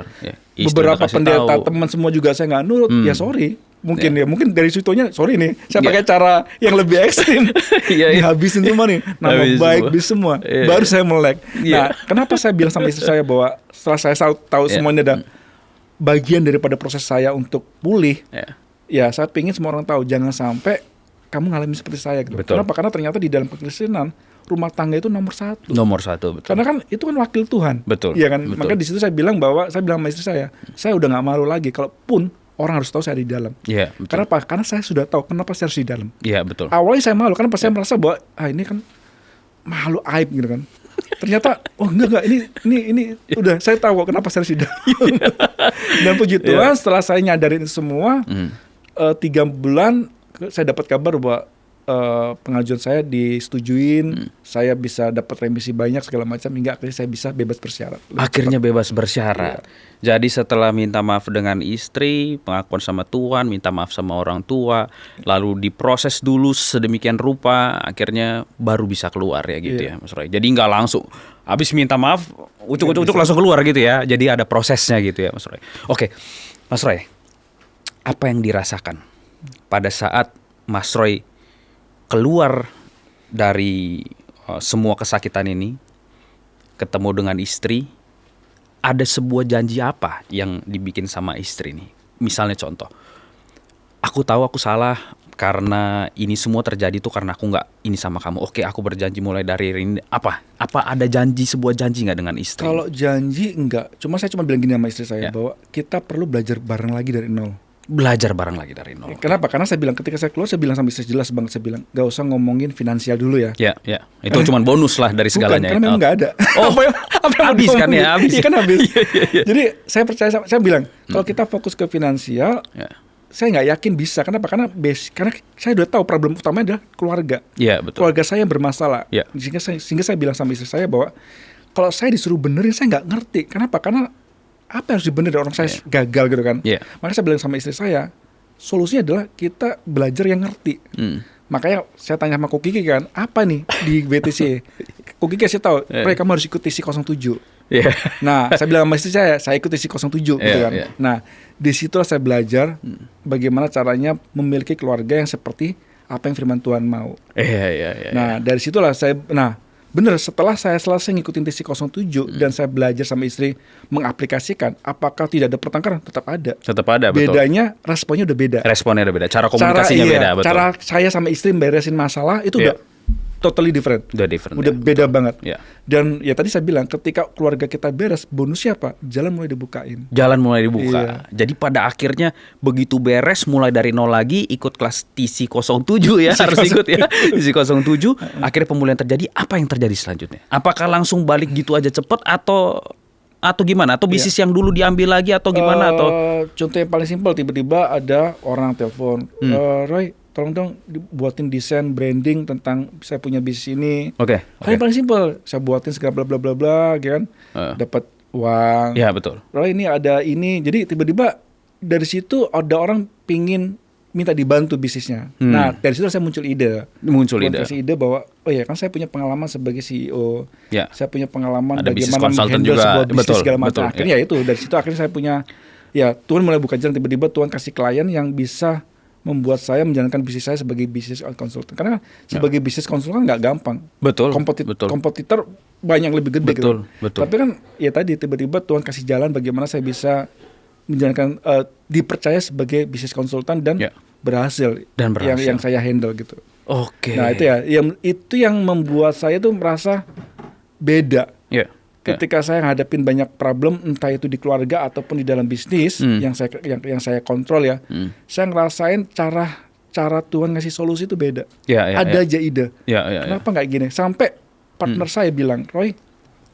[SPEAKER 1] Beberapa pendeta teman semua juga saya nggak nurut. Ya sorry. Mungkin dari situnya sorry nih. Saya pakai cara yang lebih ekstrim. Dihabisin semua nih. Nama baik bis semua. Baru saya melek. Nah, kenapa saya bilang sama istri saya bahwa setelah saya tahu semuanya ada bagian daripada proses saya untuk pulih. Ya, saya pengen semua orang tahu jangan sampai kamu ngalamin seperti saya gitu.
[SPEAKER 2] Betul.
[SPEAKER 1] Kenapa? Karena ternyata di dalam kekristenan rumah tangga itu nomor satu.
[SPEAKER 2] Nomor satu, betul.
[SPEAKER 1] Karena kan itu kan wakil Tuhan.
[SPEAKER 2] Betul.
[SPEAKER 1] Iya kan.
[SPEAKER 2] Betul.
[SPEAKER 1] Maka di situ saya bilang sama istri saya udah nggak malu lagi. Kalaupun orang harus tahu saya di dalam.
[SPEAKER 2] Iya. Betul.
[SPEAKER 1] Karena apa? Karena saya sudah tahu kenapa saya harus di dalam.
[SPEAKER 2] Iya, betul.
[SPEAKER 1] Awalnya saya malu karena pas saya merasa bahwa ini kan malu, aib gitu kan. Ternyata enggak ini udah saya tahu kenapa saya harus di dalam. Dan puji Tuhan setelah saya nyadarin itu semua 3 bulan saya dapat kabar bahwa pengajuan saya disetujuin, saya bisa dapat remisi banyak segala macam hingga akhirnya saya bisa bebas bersyarat.
[SPEAKER 2] Akhirnya bebas bersyarat. Jadi setelah minta maaf dengan istri, pengakuan sama Tuhan, minta maaf sama orang tua, lalu diproses dulu sedemikian rupa, akhirnya baru bisa keluar ya gitu ya Mas Roy. Jadi nggak langsung habis minta maaf, ucuk-ucuk langsung keluar gitu ya. Jadi ada prosesnya gitu ya Mas Roy. Oke, Mas Roy, apa yang dirasakan pada saat Mas Roy keluar dari semua kesakitan ini, ketemu dengan istri, ada sebuah janji apa yang dibikin sama istri nih? Misalnya contoh, aku tahu aku salah karena ini semua terjadi tuh karena aku nggak ini sama kamu. Oke, aku berjanji mulai dari ini. Apa ada sebuah janji nggak dengan istri?
[SPEAKER 1] Kalau janji enggak, saya cuma bilang gini sama istri saya bahwa kita perlu belajar bareng lagi dari nol.
[SPEAKER 2] Belajar bareng lagi dari nol.
[SPEAKER 1] Kenapa? Karena saya bilang ketika saya keluar, saya bilang sama istri jelas banget, saya bilang gak usah ngomongin finansial dulu ya.
[SPEAKER 2] Ya. Itu cuma bonus lah dari segalanya.
[SPEAKER 1] Bukan, karena memang gak ada.
[SPEAKER 2] Apa yang habis kan ya? Habis.
[SPEAKER 1] Iya kan habis. Jadi saya percaya, saya bilang kalau kita fokus ke finansial, saya nggak yakin bisa. Kenapa? Karena saya udah tahu problem utamanya adalah keluarga.
[SPEAKER 2] Iya, betul.
[SPEAKER 1] Keluarga saya yang bermasalah.
[SPEAKER 2] Ya.
[SPEAKER 1] Sehingga saya bilang sama istri saya bahwa kalau saya disuruh benerin, saya nggak ngerti. Kenapa? Karena apa yang harus dibenerin, orang saya gagal gitu kan. Makanya saya bilang sama istri saya, solusinya adalah kita belajar yang ngerti. Makanya saya tanya sama Ko Kiki kan, apa nih di BTC? Ko Kiki kasih tahu, kamu harus ikut TC 07. Nah, saya bilang sama istri saya ikut TC 07 gitu kan. Nah, di situlah saya belajar bagaimana caranya memiliki keluarga yang seperti apa yang firman Tuhan mau. Nah, dari situlah bener, setelah saya selesai ngikutin TC 07 dan saya belajar sama istri mengaplikasikan, apakah tidak ada pertengkaran? Tetap ada.
[SPEAKER 2] Betul.
[SPEAKER 1] Bedanya responnya udah beda.
[SPEAKER 2] Cara komunikasinya beda, betul.
[SPEAKER 1] Cara saya sama istri beresin masalah itu udah totally different. Udah beda banget. Dan ya tadi saya bilang, ketika keluarga kita beres, bonusnya apa? Jalan mulai dibuka.
[SPEAKER 2] Jadi pada akhirnya begitu beres, mulai dari nol lagi, ikut kelas TC 07 ya, harus ikut ya. TC 07, akhirnya pemulihan terjadi. Apa yang terjadi selanjutnya? Apakah langsung balik gitu aja cepet atau gimana? Atau bisnis yang dulu diambil lagi atau gimana?
[SPEAKER 1] Contoh yang paling simpel, tiba-tiba ada orang telepon, Roy, tolong dong buatin desain branding tentang saya punya bisnis ini. Paling simpel, saya buatin segala bla bla bla bla, kan? Dapat uang.
[SPEAKER 2] Ya, betul.
[SPEAKER 1] Roy, ini ada ini. Jadi tiba-tiba dari situ ada orang pingin minta dibantu bisnisnya. Nah, dari situ saya muncul ide bahwa kan saya punya pengalaman sebagai CEO. Saya punya pengalaman
[SPEAKER 2] ada
[SPEAKER 1] bagaimana menghandle sebuah bisnis segala macam. Akhirnya dari situ akhirnya saya punya, Tuhan mulai buka jalan, tiba-tiba Tuhan kasih klien yang bisa membuat saya menjalankan bisnis saya sebagai bisnis konsultan. Karena sebagai bisnis konsultan nggak gampang.
[SPEAKER 2] Betul.
[SPEAKER 1] Kompetitor banyak lebih gede.
[SPEAKER 2] Betul.
[SPEAKER 1] Tapi kan tadi tiba-tiba Tuhan kasih jalan bagaimana saya bisa menjalankan, dipercaya sebagai bisnis konsultan dan berhasil. Yang saya handle gitu. Nah itu yang membuat saya tuh merasa beda. Ketika saya ngadepin banyak problem, entah itu di keluarga ataupun di dalam bisnis yang saya kontrol saya ngerasain cara Tuhan ngasih solusi itu beda. Ada aja ide. Kenapa nggak gini? Sampai partner saya bilang, Roy,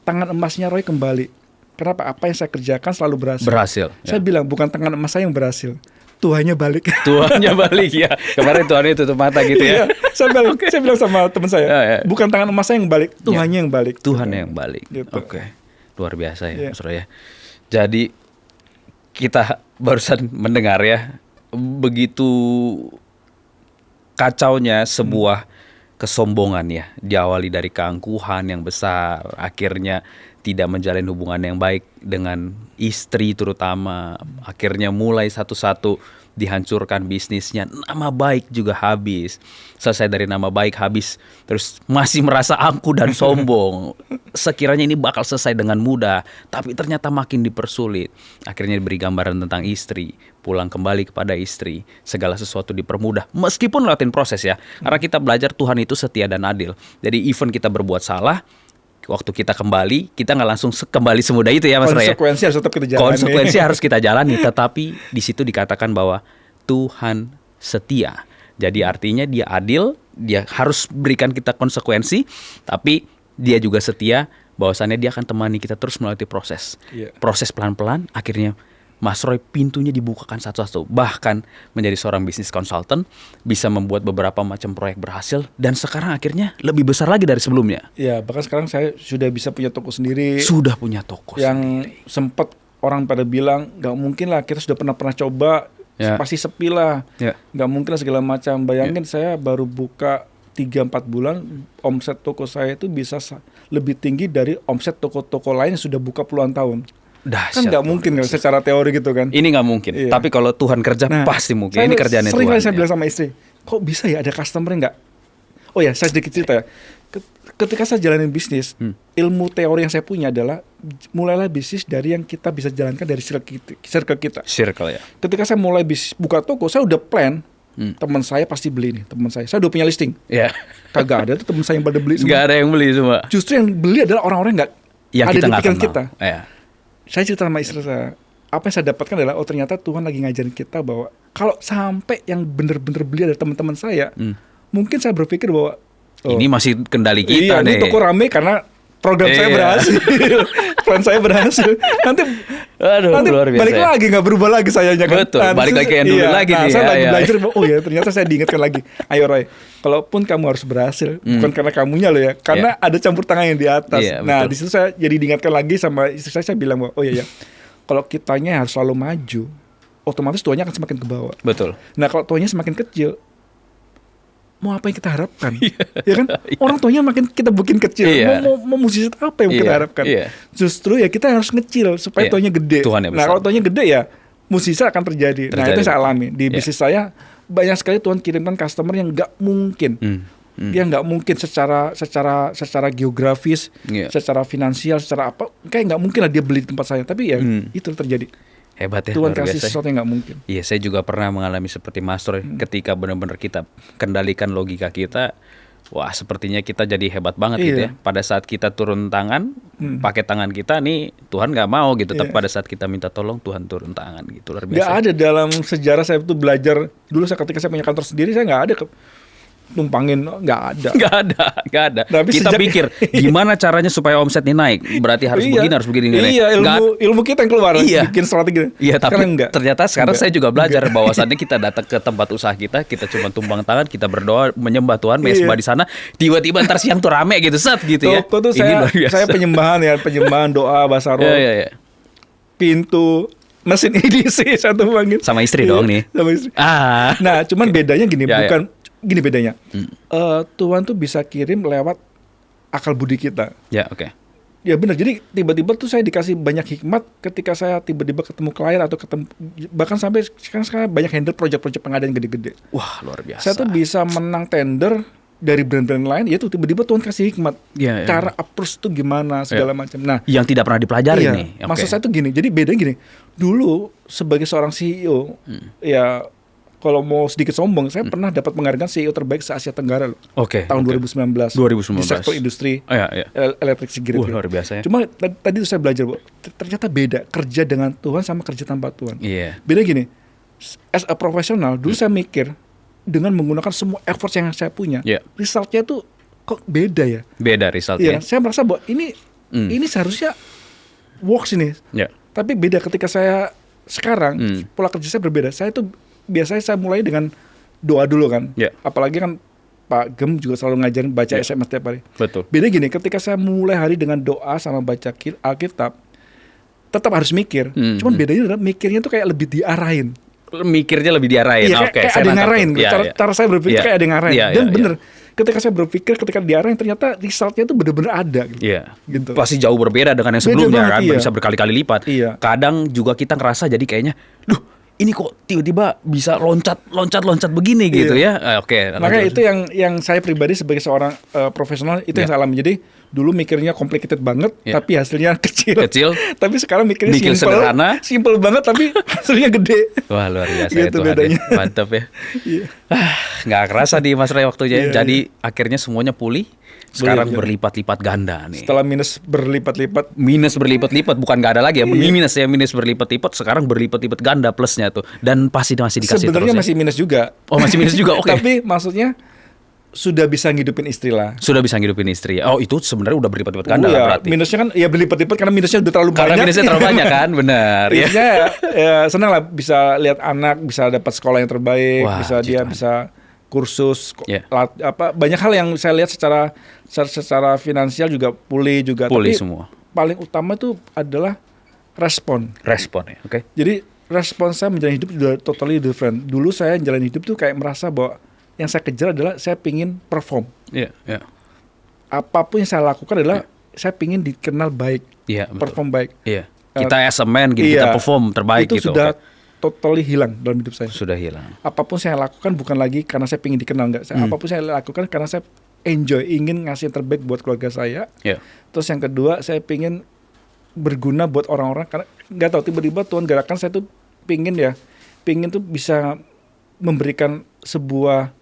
[SPEAKER 1] tangan emasnya Roy kembali. Kenapa? Apa yang saya kerjakan selalu berhasil. Saya bilang bukan tangan emas saya yang berhasil, Tuhannya balik.
[SPEAKER 2] Ya. Kemarin Tuhannya tutup mata gitu ya.
[SPEAKER 1] Saya bilang sama teman saya, bukan tangan emas saya yang balik, Tuhannya yang balik.
[SPEAKER 2] Tuhannya yang balik. Gitu. Luar biasa ya, Mas Roy ya. Jadi kita barusan mendengar ya, begitu kacaunya sebuah kesombongan ya, diawali dari keangkuhan yang besar, akhirnya tidak menjalin hubungan yang baik dengan istri terutama. Akhirnya mulai satu-satu dihancurkan bisnisnya, nama baik juga habis. Selesai dari nama baik habis, terus masih merasa angkuh dan sombong. Sekiranya ini bakal selesai dengan mudah, tapi ternyata makin dipersulit. Akhirnya diberi gambaran tentang istri, pulang kembali kepada istri, segala sesuatu dipermudah. Meskipun lewatin proses ya, karena kita belajar Tuhan itu setia dan adil. Jadi even kita berbuat salah, waktu kita kembali, kita nggak langsung kembali semudah itu ya Mas Ray.
[SPEAKER 1] Konsekuensi harus tetap kita jalani.
[SPEAKER 2] Konsekuensi harus kita jalani, tetapi di situ dikatakan bahwa Tuhan setia. Jadi artinya dia adil, dia harus berikan kita konsekuensi, tapi dia juga setia bahwasannya dia akan temani kita terus melalui proses. Proses pelan-pelan, akhirnya Mas Roy pintunya dibukakan satu-satu. Bahkan menjadi seorang bisnis consultant, bisa membuat beberapa macam proyek berhasil, dan sekarang akhirnya lebih besar lagi dari sebelumnya.
[SPEAKER 1] Iya, bahkan sekarang saya sudah bisa punya toko sendiri.
[SPEAKER 2] Sudah punya toko
[SPEAKER 1] yang
[SPEAKER 2] sendiri.
[SPEAKER 1] sempat orang pada bilang, gak mungkin lah, kita sudah pernah coba, pasti sepi lah. Gak mungkin lah segala macam. Bayangin saya baru buka 3-4 bulan, omset toko saya itu bisa lebih tinggi dari omset toko-toko lain yang sudah buka puluhan tahun. Kan nggak mungkin kan secara teori gitu kan.
[SPEAKER 2] Ini nggak mungkin. Iya. Tapi kalau Tuhan kerja pasti mungkin. Ini kerjaannya Tuhan.
[SPEAKER 1] Sering kali saya bilang sama istri, kok bisa ya ada customer nggak? Oh ya, saya sedikit cerita ya. Ketika saya jalanin bisnis, ilmu teori yang saya punya adalah mulailah bisnis dari yang kita bisa jalankan dari circle kita.
[SPEAKER 2] Circle ya.
[SPEAKER 1] Ketika saya mulai buka toko, saya udah plan. Teman saya pasti beli nih, teman saya udah punya listing.
[SPEAKER 2] Iya.
[SPEAKER 1] Kagak ada tuh teman saya yang pada beli semua.
[SPEAKER 2] Nggak ada yang beli semua.
[SPEAKER 1] Justru yang beli adalah orang-orang yang ada di pikiran kita.
[SPEAKER 2] Iya.
[SPEAKER 1] Saya cerita sama istri saya, apa yang saya dapatkan adalah, oh ternyata Tuhan lagi ngajarin kita bahwa kalau sampai yang bener-bener beli ada teman-teman saya, mungkin saya berpikir bahwa
[SPEAKER 2] ini masih kendali kita nih.
[SPEAKER 1] Ini toko rame karena program saya berhasil, plan saya berhasil. Nanti balik lagi, nggak berubah lagi sayanya kan.
[SPEAKER 2] Betul, balik lagi ke yang dulu lagi nih.
[SPEAKER 1] Saya lagi belajar, oh ya ternyata saya diingatkan lagi. Ayo Roy, kalaupun kamu harus berhasil, bukan karena kamunya loh ya, karena ada campur tangan yang di atas. Nah di situ saya jadi diingatkan lagi sama istri saya bilang bahwa, oh iya ya, kalau kitanya harus selalu maju, otomatis tuanya akan semakin ke bawah.
[SPEAKER 2] Betul.
[SPEAKER 1] Nah kalau tuanya semakin kecil, mau apa yang kita harapkan? Ya kan? Orang tuanya makin kita bikin kecil. Mau musisi apa yang kita harapkan? Justru ya kita harus ngecil supaya tuanya gede. Nah kalau tuanya gede ya musisi akan terjadi. Nah itu saya alami di bisnis saya. Banyak sekali Tuhan kirimkan customer yang nggak mungkin. Dia nggak mungkin secara geografis, secara finansial, secara apa, kayak nggak mungkin lah dia beli di tempat saya. Tapi ya itu terjadi.
[SPEAKER 2] Hebat ya,
[SPEAKER 1] Tuhan kasih sesuatu yang nggak mungkin.
[SPEAKER 2] Iya, saya juga pernah mengalami seperti Mas Roy. Ketika benar-benar kita kendalikan logika kita, wah sepertinya kita jadi hebat banget gitu ya. Pada saat kita turun tangan, pakai tangan kita nih, Tuhan nggak mau gitu. Tapi pada saat kita minta tolong, Tuhan turun tangan gitu. Luar biasa.
[SPEAKER 1] Nggak ada dalam sejarah saya itu belajar. Dulu ketika saya punya kantor sendiri, saya nggak ada numpangin, nggak ada.
[SPEAKER 2] Tapi kita pikir gimana caranya supaya omset ini naik, berarti harus begini.
[SPEAKER 1] Ilmu kita yang keluar, bikin strategi.
[SPEAKER 2] Iya, tapi ternyata sekarang saya juga belajar bahwasannya kita datang ke tempat usaha kita cuma tumpang tangan, kita berdoa menyembah Tuhan, menyembah di sana, tiba-tiba ntar siang tuh rame gitu, gitu ya.
[SPEAKER 1] Toko tuh saya penyembahan doa, bahasa roh, pintu, mesin edisi saya tumpangin.
[SPEAKER 2] Sama istri dong nih.
[SPEAKER 1] Sama istri. Nah, cuman bedanya gini, Gini bedanya, Tuhan tuh bisa kirim lewat akal budi kita.
[SPEAKER 2] Ya, oke.
[SPEAKER 1] Ya benar, jadi tiba-tiba tuh saya dikasih banyak hikmat ketika saya tiba-tiba ketemu klien atau bahkan sampai sekarang banyak handle project-project pengadaan gede-gede.
[SPEAKER 2] Wah, luar biasa.
[SPEAKER 1] Saya tuh bisa menang tender dari brand-brand lain, yaitu tiba-tiba Tuhan kasih hikmat. Cara approach tuh gimana, segala macam. Nah,
[SPEAKER 2] yang tidak pernah dipelajari nih.
[SPEAKER 1] Maksud saya tuh gini, jadi bedanya gini. Dulu sebagai seorang CEO, ya kalau mau sedikit sombong, saya pernah dapat penghargaan CEO terbaik se-Asia Tenggara loh. Tahun 2019. Di sektor industri elektrik grid.
[SPEAKER 2] Luar biasa ya.
[SPEAKER 1] Cuma tadi tuh saya belajar, ternyata beda kerja dengan Tuhan sama kerja tanpa Tuhan. Beda gini, as a profesional, dulu saya mikir dengan menggunakan semua effort yang saya punya, resultnya tuh kok beda ya.
[SPEAKER 2] Beda resultnya.
[SPEAKER 1] Saya merasa bahwa ini seharusnya works ini. Tapi beda ketika saya sekarang, pola kerja saya berbeda. Saya tuh biasanya saya mulai dengan doa dulu kan. Apalagi kan Pak Gem juga selalu ngajarin baca SMS tiap hari.
[SPEAKER 2] Betul.
[SPEAKER 1] Beda gini, ketika saya mulai hari dengan doa sama baca Alkitab, tetap harus mikir. Cuman bedanya adalah mikirnya tuh kayak lebih diarahin.
[SPEAKER 2] Mikirnya lebih diarahin.
[SPEAKER 1] Kayak ada yang ngarahin. Cara saya berpikir kayak ada yang ngarahin. Dan bener, ketika saya berpikir ketika diarahkan ternyata resultnya itu benar-benar ada gitu.
[SPEAKER 2] Iya.
[SPEAKER 1] Gitu.
[SPEAKER 2] Pasti jauh berbeda dengan yang sebelumnya
[SPEAKER 1] banget,
[SPEAKER 2] kan,
[SPEAKER 1] iya.
[SPEAKER 2] bisa berkali-kali lipat.
[SPEAKER 1] Iya.
[SPEAKER 2] Kadang juga kita ngerasa jadi kayaknya, duh, ini kok tiba-tiba bisa loncat begini gitu ya. Oke.
[SPEAKER 1] Makanya itu yang saya pribadi sebagai seorang profesional itu yang saya alami. Jadi dulu mikirnya complicated banget, tapi hasilnya kecil. Tapi sekarang mikirnya
[SPEAKER 2] sederhana,
[SPEAKER 1] simple banget tapi hasilnya gede.
[SPEAKER 2] Wah, luar biasa
[SPEAKER 1] gitu
[SPEAKER 2] itu
[SPEAKER 1] bedanya.
[SPEAKER 2] Mantap ya. Nggak kerasa di Mas Roy waktunya. Jadi akhirnya semuanya pulih. Sekarang berlipat-lipat ganda nih.
[SPEAKER 1] Setelah minus berlipat-lipat,
[SPEAKER 2] bukan nggak ada lagi ya. Minus berlipat-lipat. Sekarang berlipat-lipat ganda plusnya tuh. Dan pasti masih dikasih
[SPEAKER 1] sebenarnya
[SPEAKER 2] terus.
[SPEAKER 1] masih minus juga.
[SPEAKER 2] Oh, masih minus juga. Oke.
[SPEAKER 1] Tapi maksudnya sudah bisa ngidupin istri lah.
[SPEAKER 2] Sudah bisa ngidupin istri. Oh, itu sebenarnya udah berlipat-lipat ganda lah berarti.
[SPEAKER 1] Minusnya kan ya berlipat-lipat karena minusnya udah terlalu banyak.
[SPEAKER 2] Karena minusnya terlalu banyak kan, benar.
[SPEAKER 1] Ya senang lah bisa lihat anak bisa dapat sekolah yang terbaik, bisa kursus, banyak hal yang saya lihat secara finansial juga pulih juga.
[SPEAKER 2] Pulih
[SPEAKER 1] tapi
[SPEAKER 2] semua.
[SPEAKER 1] Paling utama itu adalah respon ya.
[SPEAKER 2] Oke.
[SPEAKER 1] Jadi respon saya menjalani hidup sudah totally different. Dulu saya menjalani hidup tuh kayak merasa bahwa yang saya kejar adalah saya pingin perform.
[SPEAKER 2] Iya.
[SPEAKER 1] Apapun yang saya lakukan adalah saya pingin dikenal baik, perform baik.
[SPEAKER 2] Iya. Kita as a man gitu, kita perform terbaik
[SPEAKER 1] itu
[SPEAKER 2] gitu.
[SPEAKER 1] Itu sudah totally hilang dalam hidup saya.
[SPEAKER 2] Sudah hilang.
[SPEAKER 1] Apapun saya lakukan bukan lagi karena saya pingin dikenal, enggak. Apapun saya lakukan karena saya enjoy, ingin ngasih yang terbaik buat keluarga saya.
[SPEAKER 2] Yeah.
[SPEAKER 1] Terus yang kedua, saya pingin berguna buat orang-orang karena nggak tahu tiba-tiba Tuhan gerakan saya tuh pingin tuh bisa memberikan sebuah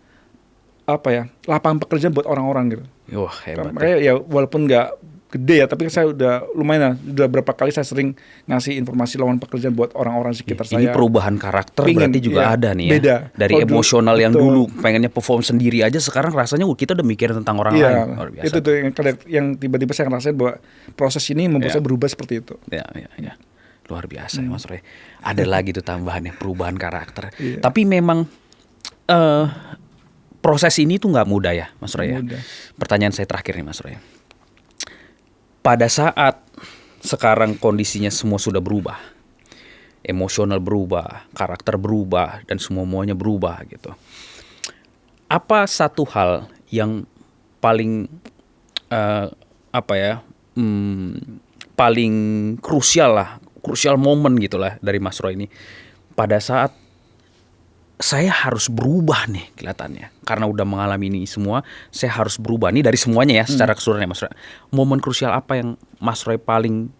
[SPEAKER 1] lapangan pekerjaan buat orang-orang gitu.
[SPEAKER 2] Wah, hebat.
[SPEAKER 1] Makanya ya walaupun nggak gede ya, tapi saya udah lumayan lah. Udah berapa kali saya sering ngasih informasi lowongan pekerjaan buat orang-orang sekitar saya.
[SPEAKER 2] Ini perubahan karakter berarti juga ada nih ya.
[SPEAKER 1] Beda.
[SPEAKER 2] Dari emosional yang dulu pengennya perform sendiri aja, sekarang rasanya kita udah mikirin tentang orang lain. Luar biasa.
[SPEAKER 1] Itu tuh yang tiba-tiba saya ngerasain bahwa proses ini membuat saya berubah seperti itu.
[SPEAKER 2] Ya. Luar biasa ya Mas Roy. Ada lagi tuh tambahannya perubahan karakter. Tapi memang proses ini tuh nggak mudah ya Mas Roy ya. Pertanyaan saya terakhir nih Mas Roy. Pada saat sekarang kondisinya semua sudah berubah, emosional berubah, karakter berubah, dan semuanya berubah gitu. Apa satu hal yang paling paling krusial momen gitulah dari Mas Roy ini pada saat saya harus berubah nih kelihatannya karena udah mengalami ini semua, saya harus berubah nih dari semuanya ya secara keseluruhan ya Mas Roy. Momen krusial apa yang Mas Roy paling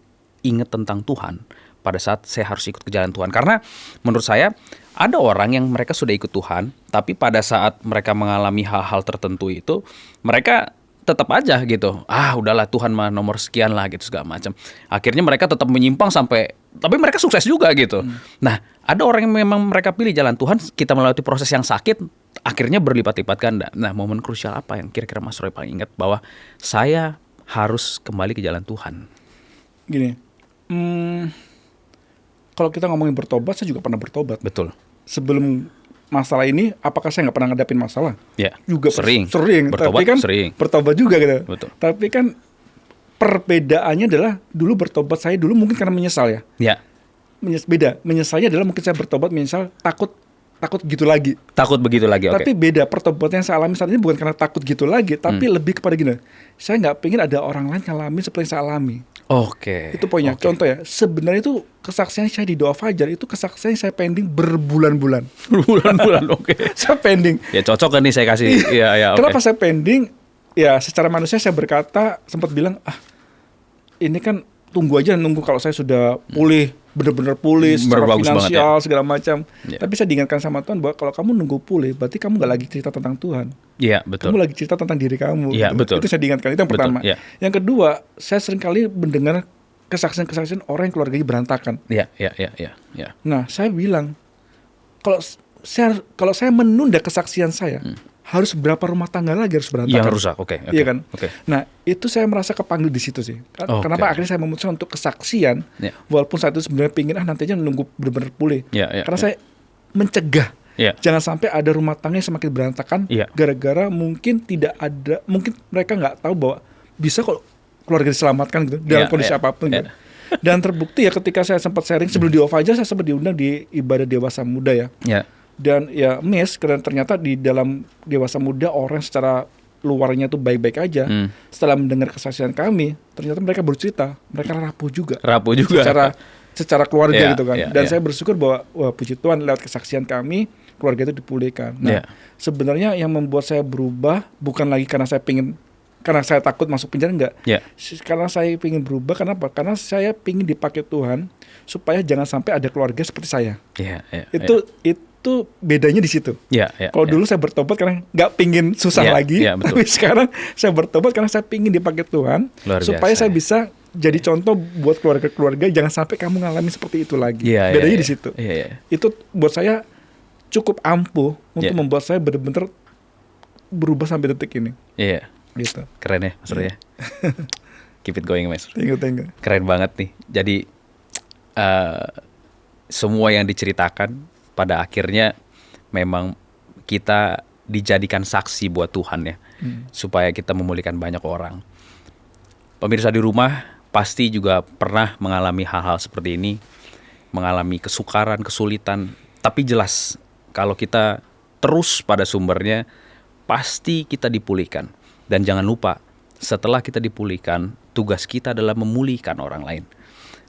[SPEAKER 2] ingat tentang Tuhan pada saat saya harus ikut ke jalan Tuhan? Karena menurut saya ada orang yang mereka sudah ikut Tuhan, tapi pada saat mereka mengalami hal-hal tertentu itu mereka tetap aja gitu, udahlah Tuhan mah nomor sekian lah gitu segala macam. Akhirnya mereka tetap menyimpang tapi mereka sukses juga gitu. Nah, ada orang yang memang mereka pilih jalan Tuhan, kita melewati proses yang sakit, akhirnya berlipat-lipat ganda. Nah, momen krusial apa yang kira-kira Mas Roy paling ingat bahwa saya harus kembali ke jalan Tuhan?
[SPEAKER 1] Gini, kalau kita ngomongin bertobat, saya juga pernah bertobat.
[SPEAKER 2] Betul.
[SPEAKER 1] Sebelum masalah ini, apakah saya nggak pernah ngadapin masalah?
[SPEAKER 2] Ya,
[SPEAKER 1] juga
[SPEAKER 2] sering.
[SPEAKER 1] Bertobat tapi kan
[SPEAKER 2] sering.
[SPEAKER 1] Bertobat juga gitu.
[SPEAKER 2] Betul.
[SPEAKER 1] Tapi kan perbedaannya adalah dulu bertobat saya dulu mungkin karena menyesal ya.
[SPEAKER 2] Ya.
[SPEAKER 1] Beda. Menyesalnya adalah mungkin saya bertobat menyesal takut gitu lagi.
[SPEAKER 2] Takut begitu lagi.
[SPEAKER 1] Tapi beda, pertobatan yang saya alami saat ini bukan karena takut gitu lagi, tapi lebih kepada gini. Saya nggak pengen ada orang lain ngalamin seperti yang saya alami. Itu poinnya. Contoh ya, sebenarnya itu kesaksian saya di Doa Fajar itu kesaksian saya pending berbulan-bulan. Saya pending.
[SPEAKER 2] Ya cocok kan nih saya kasih.
[SPEAKER 1] Kenapa saya pending? Ya secara manusia saya berkata sempat bilang ini kan tunggu kalau saya sudah pulih, benar-benar pulih secara finansial segala macam. Tapi saya diingatkan sama Tuhan bahwa kalau kamu nunggu pulih, berarti kamu nggak lagi cerita tentang Tuhan.
[SPEAKER 2] Iya, betul.
[SPEAKER 1] Kamu lagi cerita tentang diri kamu.
[SPEAKER 2] Iya,
[SPEAKER 1] gitu.
[SPEAKER 2] betul.
[SPEAKER 1] Itu saya diingatkan. Itu yang pertama.
[SPEAKER 2] Iya.
[SPEAKER 1] Yang kedua, saya seringkali mendengar kesaksian-kesaksian orang yang keluarganya berantakan.
[SPEAKER 2] Iya.
[SPEAKER 1] Nah, saya bilang kalau saya menunda kesaksian saya, harus berapa rumah tangga lagi harus berantakan?
[SPEAKER 2] Yang rusak, oke.
[SPEAKER 1] Iya kan? Nah, itu saya merasa kepanggil di situ sih. Kenapa akhirnya saya memutuskan untuk kesaksian, walaupun saat itu sebenarnya pingin nantinya nunggu benar-benar pulih. Karena saya mencegah. Jangan sampai ada rumah tangga yang semakin berantakan gara-gara mungkin mereka nggak tahu bahwa bisa kok keluarga diselamatkan gitu dalam kondisi apapun gitu. Dan terbukti ya ketika saya sempat sharing sebelum di Fajar, saya sempat diundang di ibadah dewasa muda ya. Dan ya karena ternyata di dalam dewasa muda orang secara luarnya tuh baik-baik aja. Setelah mendengar kesaksian kami, ternyata mereka bercerita, mereka rapuh juga. Secara keluarga gitu kan. Dan saya bersyukur bahwa wah puji Tuhan lewat kesaksian kami, keluarga itu dipulihkan. Nah, sebenarnya yang membuat saya berubah bukan lagi karena saya takut masuk penjara, enggak. Karena saya ingin berubah, kenapa? Karena saya ingin dipakai Tuhan supaya jangan sampai ada keluarga seperti saya. Itu bedanya di situ. Kalau dulu saya bertobat karena nggak pingin susah lagi, tapi sekarang saya bertobat karena saya pingin dipakai Tuhan supaya saya bisa jadi contoh buat keluarga-keluarga, jangan sampai kamu ngalamin seperti itu lagi. Bedanya di situ. Itu buat saya cukup ampuh untuk membuat saya benar-benar berubah sampai detik ini. Gitu.
[SPEAKER 2] Keren ya Mas Roy ya. Keep it going Mas.
[SPEAKER 1] Thank you.
[SPEAKER 2] Keren banget nih. Jadi semua yang diceritakan pada akhirnya memang kita dijadikan saksi buat Tuhan ya. Supaya kita memulihkan banyak orang. Pemirsa di rumah pasti juga pernah mengalami hal-hal seperti ini. Mengalami kesukaran, kesulitan. Tapi jelas kalau kita terus pada sumbernya, pasti kita dipulihkan. Dan jangan lupa, setelah kita dipulihkan, tugas kita adalah memulihkan orang lain.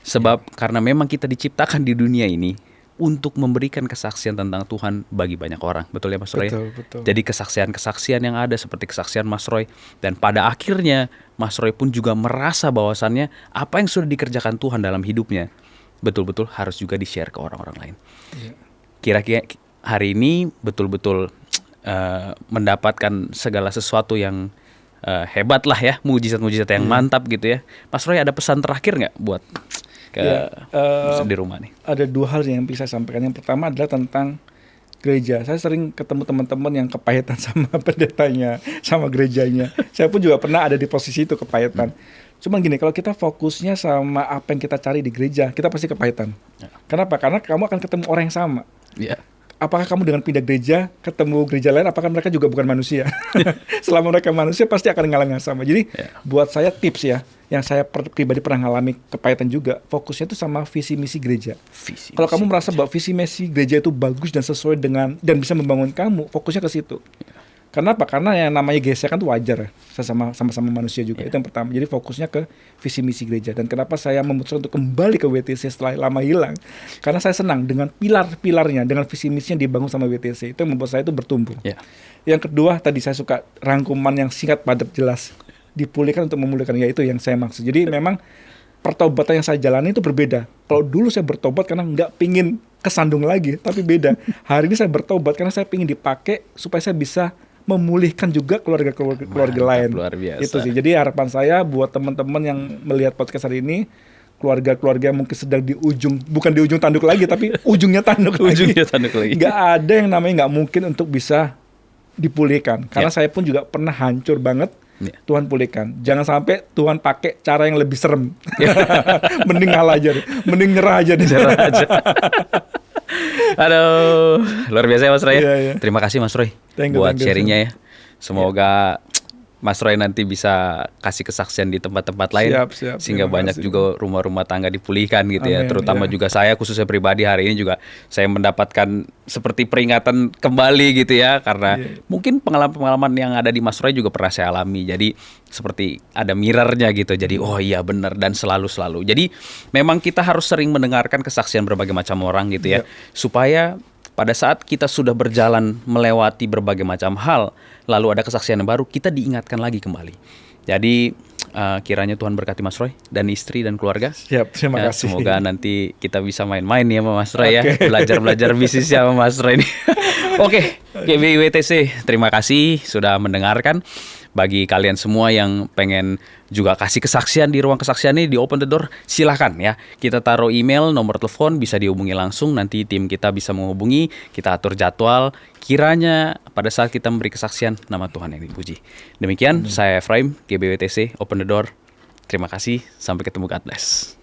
[SPEAKER 2] Sebab karena memang kita diciptakan di dunia ini untuk memberikan kesaksian tentang Tuhan bagi banyak orang. Betul ya Mas Roy?
[SPEAKER 1] Betul.
[SPEAKER 2] Jadi kesaksian-kesaksian yang ada seperti kesaksian Mas Roy. Dan pada akhirnya Mas Roy pun juga merasa bahwasannya apa yang sudah dikerjakan Tuhan dalam hidupnya betul-betul harus juga di-share ke orang-orang lain. Kira-kira hari ini betul-betul mendapatkan segala sesuatu yang hebat lah ya, mujizat-mujizat yang mantap gitu ya. Mas Roy ada pesan terakhir nggak buat di rumah nih?
[SPEAKER 1] Ada 2 hal yang bisa saya sampaikan. Yang pertama adalah tentang gereja. Saya sering ketemu teman-teman yang kepahitan sama pendetanya, sama gerejanya. Saya pun juga pernah ada di posisi itu, kepahitan. Cuman gini, kalau kita fokusnya sama apa yang kita cari di gereja, kita pasti kepahitan. Kenapa? Karena kamu akan ketemu orang yang sama. Apakah kamu dengan pindah gereja, ketemu gereja lain, apakah mereka juga bukan manusia? Selama mereka manusia, pasti akan ngalamin yang sama. Jadi, buat saya tips ya, yang saya pribadi pernah ngalami kepahitan juga, fokusnya itu sama visi misi gereja. Kalau kamu merasa bahwa visi misi gereja itu bagus dan sesuai dengan, dan bisa membangun kamu, fokusnya ke situ. Kenapa? Karena yang namanya gesekan itu wajar, sama-sama manusia juga. Itu yang pertama. Jadi fokusnya ke visi misi gereja. Dan kenapa saya memutuskan untuk kembali ke WTC setelah lama hilang? Karena saya senang dengan pilar-pilarnya, dengan visi misinya dibangun sama WTC. Itu yang membuat saya itu bertumbuh. Yang kedua, tadi saya suka rangkuman yang singkat, padat, jelas. Dipulihkan untuk memulihkan, ya itu yang saya maksud. Jadi memang pertobatan yang saya jalani itu berbeda. Kalau dulu saya bertobat karena nggak pingin kesandung lagi, tapi beda. Hari ini saya bertobat karena saya pingin dipakai supaya saya bisa memulihkan juga keluarga lain.
[SPEAKER 2] Luar biasa.
[SPEAKER 1] Itu sih. Jadi harapan saya buat teman-teman yang melihat podcast hari ini, keluarga-keluarga yang mungkin sedang bukan di ujung tanduk lagi, tapi ujungnya tanduk lagi. Nggak ada yang namanya nggak mungkin untuk bisa dipulihkan. Karena saya pun juga pernah hancur banget. Tuhan pulihkan. Jangan sampai Tuhan pakai cara yang lebih serem. Mending ngalah aja deh. Mending nyerah aja deh.
[SPEAKER 2] Aduh, luar biasa ya Mas Roy. Terima kasih Mas Roy buat sharingnya ya. Semoga Mas Roy nanti bisa kasih kesaksian di tempat-tempat lain, sehingga banyak juga rumah-rumah tangga dipulihkan gitu. Amin, ya. Terutama juga saya khususnya pribadi hari ini juga saya mendapatkan seperti peringatan kembali gitu ya, karena mungkin pengalaman-pengalaman yang ada di Mas Roy juga pernah saya alami. Jadi seperti ada mirrornya gitu. Jadi oh iya benar, dan selalu. Jadi memang kita harus sering mendengarkan kesaksian berbagai macam orang gitu ya, supaya pada saat kita sudah berjalan melewati berbagai macam hal, lalu ada kesaksian yang baru, kita diingatkan lagi kembali. Jadi kiranya Tuhan berkati Mas Roy dan istri dan keluarga.
[SPEAKER 1] Siap, terima kasih.
[SPEAKER 2] Semoga nanti kita bisa main-main ya sama Mas Roy ya, belajar bisnis sama Mas Roy ini. Oke, GBI WTC, terima kasih sudah mendengarkan. Bagi kalian semua yang pengen juga kasih kesaksian di ruang kesaksian ini di Open the Door, silahkan ya. Kita taruh email, nomor telepon, bisa dihubungi langsung. Nanti tim kita bisa menghubungi, kita atur jadwal. Kiranya pada saat kita memberi kesaksian, nama Tuhan yang dipuji. Demikian, saya Efraim, GBWTC, Open the Door. Terima kasih, sampai ketemu, God bless.